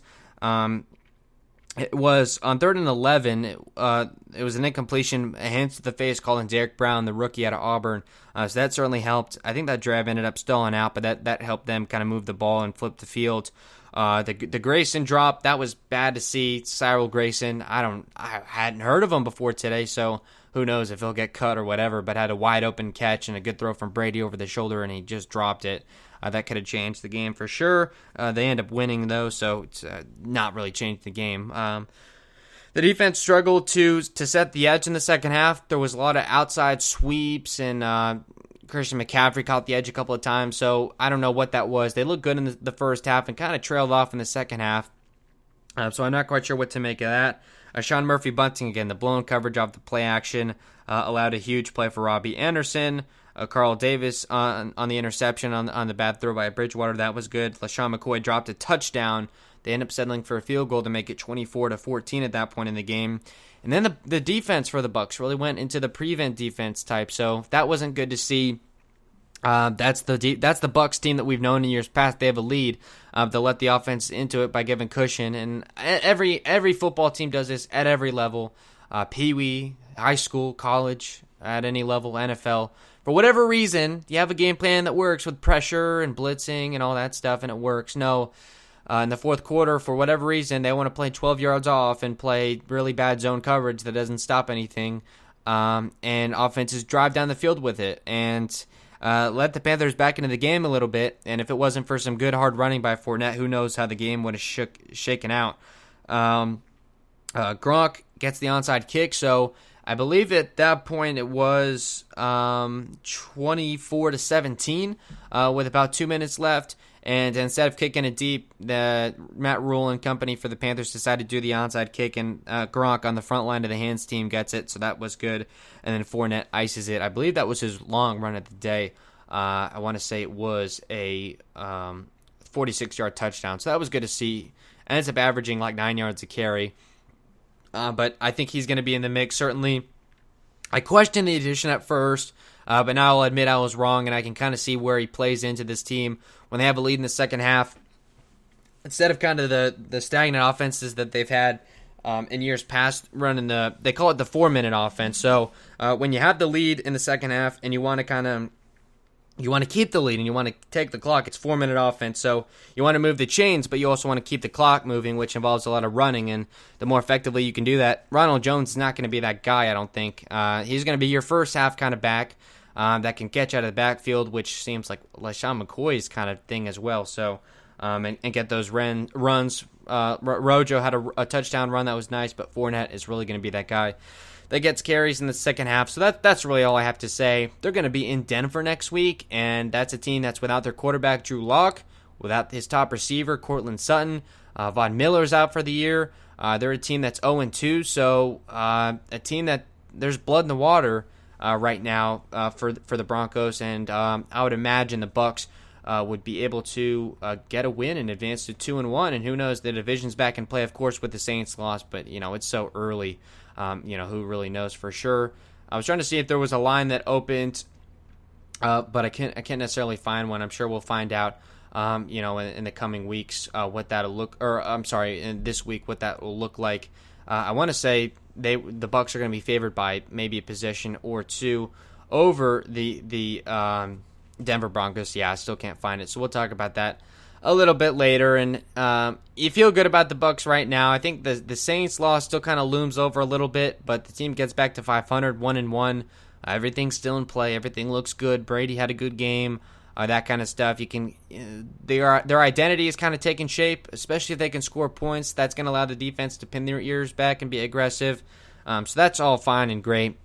It was on 3rd and 11. It was an incompletion, a hands to the face, calling Derek Brown, the rookie out of Auburn. So that certainly helped. I think that drive ended up stalling out, but that helped them kind of move the ball and flip the field. The Grayson drop, that was bad to see. Cyril Grayson, I hadn't heard of him before today, so who knows if he'll get cut or whatever. But had a wide open catch and a good throw from Brady over the shoulder, and he just dropped it. That could have changed the game for sure. They end up winning, though, so it's not really changed the game. The defense struggled to set the edge in the second half. There was a lot of outside sweeps, and Christian McCaffrey caught the edge a couple of times, so I don't know what that was. They looked good in the first half and kind of trailed off in the second half, so I'm not quite sure what to make of that. Sean Murphy-Bunting, again, the blown coverage off the play action, allowed a huge play for Robbie Anderson. Carl Davis on the interception on the bad throw by Bridgewater, that was good. LaShawn McCoy dropped a touchdown. They end up settling for a field goal to make it 24-14 at that point in the game. And then the defense for the Bucs really went into the prevent defense type, so that wasn't good to see. That's the Bucs team that we've known in years past. They have a lead. They'll let the offense into it by giving cushion, and every football team does this at every level, pee-wee, high school, college, at any level, NFL. For whatever reason, you have a game plan that works with pressure and blitzing and all that stuff, and it works. No, in the fourth quarter, for whatever reason, they want to play 12 yards off and play really bad zone coverage that doesn't stop anything, and offenses drive down the field with it and let the Panthers back into the game a little bit. And if it wasn't for some good hard running by Fournette, who knows how the game would have shaken out. Gronk gets the onside kick, so I believe at that point it was 24-17 with about 2 minutes left. And instead of kicking it deep, the Matt Rule and company for the Panthers decided to do the onside kick, and Gronk on the front line of the Haynes team gets it, so that was good. And then Fournette ices it. I believe that was his long run of the day. I want to say it was a 46-yard touchdown, so that was good to see. Ends up averaging like 9 yards a carry. But I think he's going to be in the mix, certainly. I questioned the addition at first, but now I'll admit I was wrong, and I can kind of see where he plays into this team when they have a lead in the second half. Instead of kind of the stagnant offenses that they've had in years past, running they call it the 4-minute offense. So when you have the lead in the second half and you want to keep the lead and you want to take the clock, it's 4-minute offense. So you want to move the chains, but you also want to keep the clock moving, which involves a lot of running. And the more effectively you can do that, Ronald Jones is not going to be that guy, I don't think. He's going to be your first half kind of back that can catch out of the backfield, which seems like LaShawn McCoy's kind of thing as well. So and get those runs. Rojo had a touchdown run that was nice, but Fournette is really going to be that guy that gets carries in the second half. So that's really all I have to say. They're going to be in Denver next week, and that's a team that's without their quarterback, Drew Lock, without his top receiver, Cortland Sutton. Von Miller's out for the year. They're a team that's 0-2, so a team that there's blood in the water right now for the Broncos, and I would imagine the Bucs would be able to get a win and advance to 2-1, and who knows, the division's back in play, of course, with the Saints loss, but it's so early. Who really knows for sure. I was trying to see if there was a line that opened, but I can't necessarily find one. I'm sure we'll find out, in the coming weeks what that'll look. Or I'm sorry, in this week what that will look like. I want to say the Bucs are going to be favored by maybe a possession or two over the Denver Broncos. Yeah, I still can't find it, so we'll talk about that a little bit later. And you feel good about the Bucs right now. I think the Saints loss still kind of looms over a little bit, but the team gets back to 500, 1-1. Everything's still in play. Everything looks good. Brady had a good game. That kind of stuff. Their identity is kind of taking shape, especially if they can score points. That's going to allow the defense to pin their ears back and be aggressive. So that's all fine and great.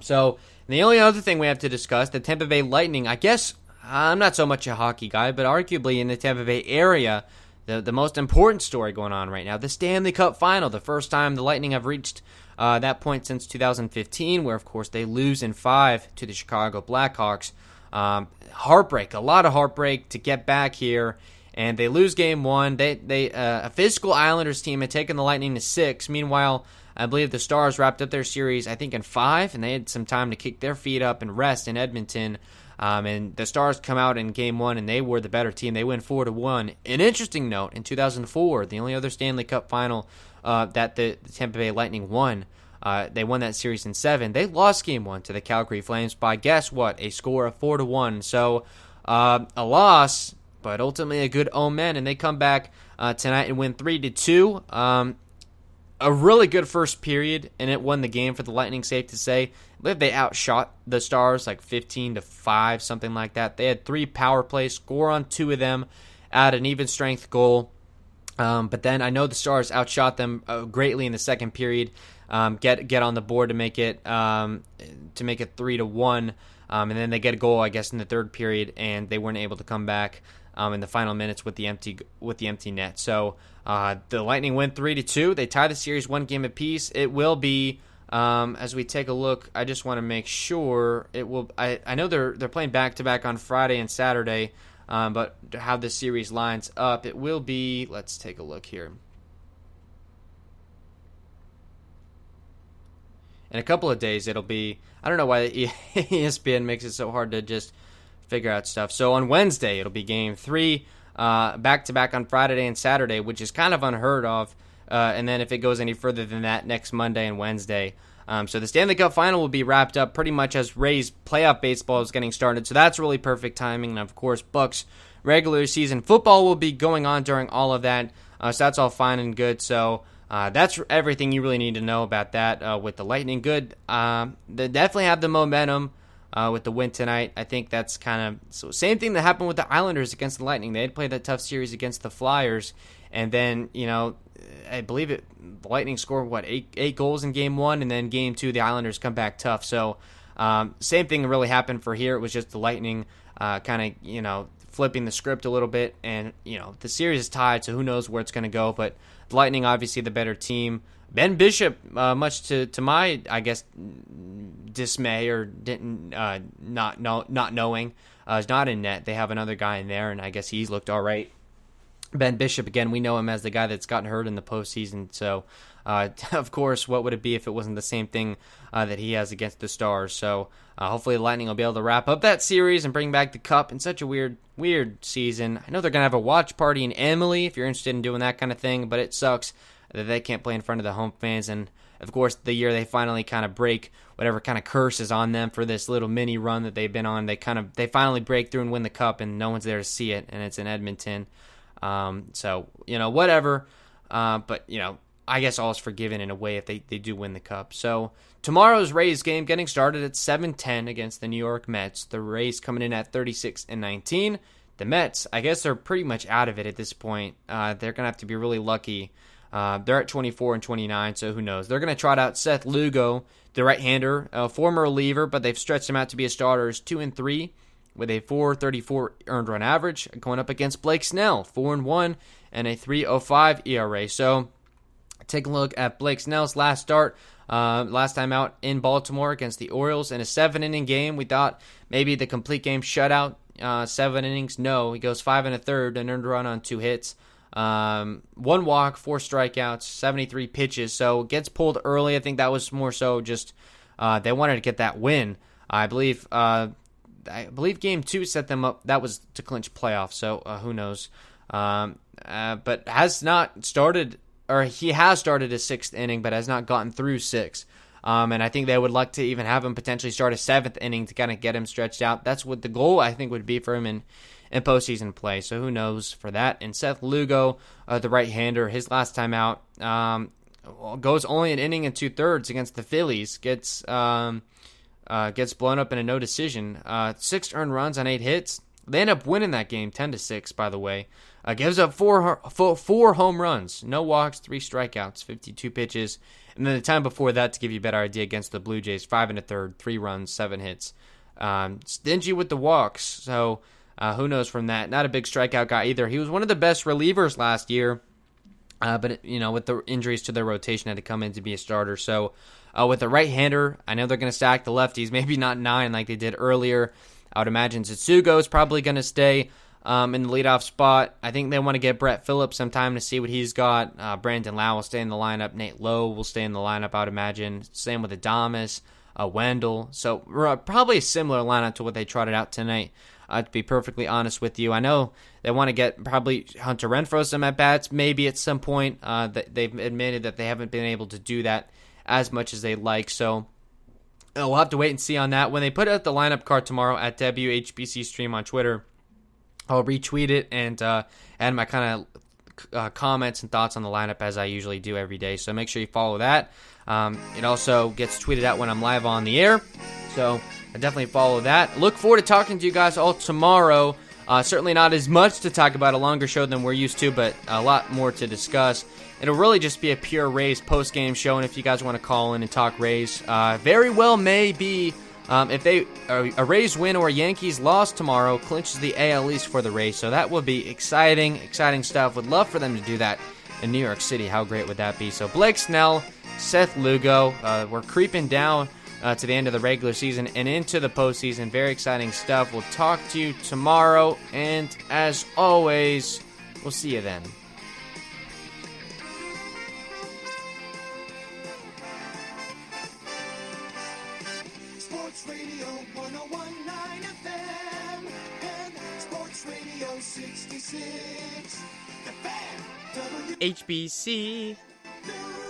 So the only other thing we have to discuss, the Tampa Bay Lightning. I guess I'm not so much a hockey guy, but arguably in the Tampa Bay area, the most important story going on right now, the Stanley Cup Final, the first time the Lightning have reached that point since 2015, where, of course, they lose in 5 to the Chicago Blackhawks. Heartbreak, a lot of heartbreak to get back here, and they lose game 1. A physical Islanders team had taken the Lightning to 6. Meanwhile, I believe the Stars wrapped up their series, I think, in 5, and they had some time to kick their feet up and rest in Edmonton. And the Stars come out in Game 1, and they were the better team. They win 4-1. An interesting note, in 2004, the only other Stanley Cup final that the Tampa Bay Lightning won, they won that series in 7. They lost Game 1 to the Calgary Flames by, guess what, a score of 4-1. So a loss, but ultimately a good omen, and they come back tonight and win 3-2. A really good first period, and it won the game for the Lightning, safe to say. I believe they outshot the Stars like 15-5, something like that. They had 3 power plays, score on 2 of them, add an even strength goal. But then I know the Stars outshot them greatly in the second period. Get on the board to make it 3-1, and then they get a goal, I guess, in the third period, and they weren't able to come back in the final minutes with the empty net. So the Lightning win 3-2. They tie the series 1 game apiece. It will be, as we take a look, I just want to make sure it will. I know they're playing back to back on Friday and Saturday, but how this series lines up, it will be. Let's take a look here. In a couple of days, it'll be. I don't know why ESPN makes it so hard to just figure out stuff. So on Wednesday, it'll be Game 3, back-to-back on Friday and Saturday, which is kind of unheard of. And then if it goes any further than that, next Monday and Wednesday. So the Stanley Cup Final will be wrapped up pretty much as Rays playoff baseball is getting started. So that's really perfect timing. And, of course, Bucs regular season football will be going on during all of that. So that's all fine and good. So that's everything you really need to know about that with the Lightning. Good. They definitely have the momentum. With the win tonight. I think that's kind of same thing that happened with the Islanders against the Lightning. They had played that tough series against the Flyers, and then I believe the Lightning scored eight goals in Game 1, and then Game 2 the Islanders come back tough. So same thing really happened for here. It was just the Lightning kind of flipping the script a little bit, and the series is tied, so who knows where it's going to go. But the Lightning obviously the better team. Ben Bishop, much to my, I guess, dismay or not knowing, is not in net. They have another guy in there, and I guess he's looked all right. Ben Bishop, again, we know him as the guy that's gotten hurt in the postseason. So, of course, what would it be if it wasn't the same thing that he has against the Stars? So, hopefully the Lightning will be able to wrap up that series and bring back the Cup in such a weird season. I know they're going to have a watch party in Emily if you're interested in doing that kind of thing, but it sucks that they can't play in front of the home fans. And, of course, the year they finally kind of break whatever kind of curse is on them for this little mini run that they've been on, they finally break through and win the Cup, and no one's there to see it, and it's in Edmonton. So, whatever. But, I guess all is forgiven in a way if they do win the Cup. So, tomorrow's Rays game getting started at 7:10 against the New York Mets. The Rays coming in at 36-19. The Mets, I guess they're pretty much out of it at this point. They're going to have to be really lucky. They're at 24-29, so who knows? They're going to trot out Seth Lugo, the right-hander, a former reliever, but they've stretched him out to be a starter, is 2-3 with a 4.34 earned run average, going up against Blake Snell, 4-1 and a 3.05 ERA. So take a look at Blake Snell's last start, last time out in Baltimore against the Orioles in a 7-inning game. We thought maybe the complete game shutout, 7 innings. No, he goes 5 1/3, an earned run on 2 hits. 1 walk, 4 strikeouts, 73 pitches. So gets pulled early. I think that was more so just they wanted to get that win. I believe Game 2 set them up. That was to clinch playoffs. So who knows? But has not started, or he has started a 6th inning, but has not gotten through 6. And I think they would like to even have him potentially start a 7th inning to kind of get him stretched out. That's what the goal I think would be for him in postseason play. So who knows for that. And Seth Lugo, the right-hander, his last time out, goes only an inning and 2/3 against the Phillies. Gets blown up in a no decision. 6 earned runs on 8 hits. They end up winning that game 10-6. By the way, gives up four home runs, no walks, 3 strikeouts, 52 pitches. And then the time before that, to give you a better idea, against the Blue Jays, 5 1/3, 3 runs, 7 hits. Stingy with the walks. So. Who knows from that? Not a big strikeout guy either. He was one of the best relievers last year, but with the injuries to their rotation, had to come in to be a starter. So with the right-hander, I know they're going to stack the lefties, maybe not 9 like they did earlier. I would imagine Tsutsugo is probably going to stay. in the leadoff spot. I think they want to get Brett Phillips some time to see what he's got. Brandon Lau will stay in the lineup. Nate Lowe will stay in the lineup, I would imagine. Same with Adames, Wendell. So probably a similar lineup to what they trotted out tonight, to be perfectly honest with you. I know they want to get probably Hunter Renfroe some at-bats maybe at some point. They've admitted that they haven't been able to do that as much as they'd like. So we'll have to wait and see on that. When they put out the lineup card tomorrow at WHBC Stream on Twitter, I'll retweet it and add my kind of comments and thoughts on the lineup as I usually do every day. So make sure you follow that. It also gets tweeted out when I'm live on the air. So definitely follow that. Look forward to talking to you guys all tomorrow. Certainly not as much to talk about, a longer show than we're used to, but a lot more to discuss. It'll really just be a pure Rays post-game show, and if you guys want to call in and talk Rays, very well may be if a Rays win or a Yankees loss tomorrow clinches the AL East for the Rays. So that would be exciting stuff. Would love for them to do that in New York City. How great would that be? So Blake Snell, Seth Lugo, we're creeping down to the end of the regular season and into the postseason. Very exciting stuff. We'll talk to you tomorrow, and as always, we'll see you then. Sports Radio 101.9 FM and Sports Radio 66. The Fan. HBC. W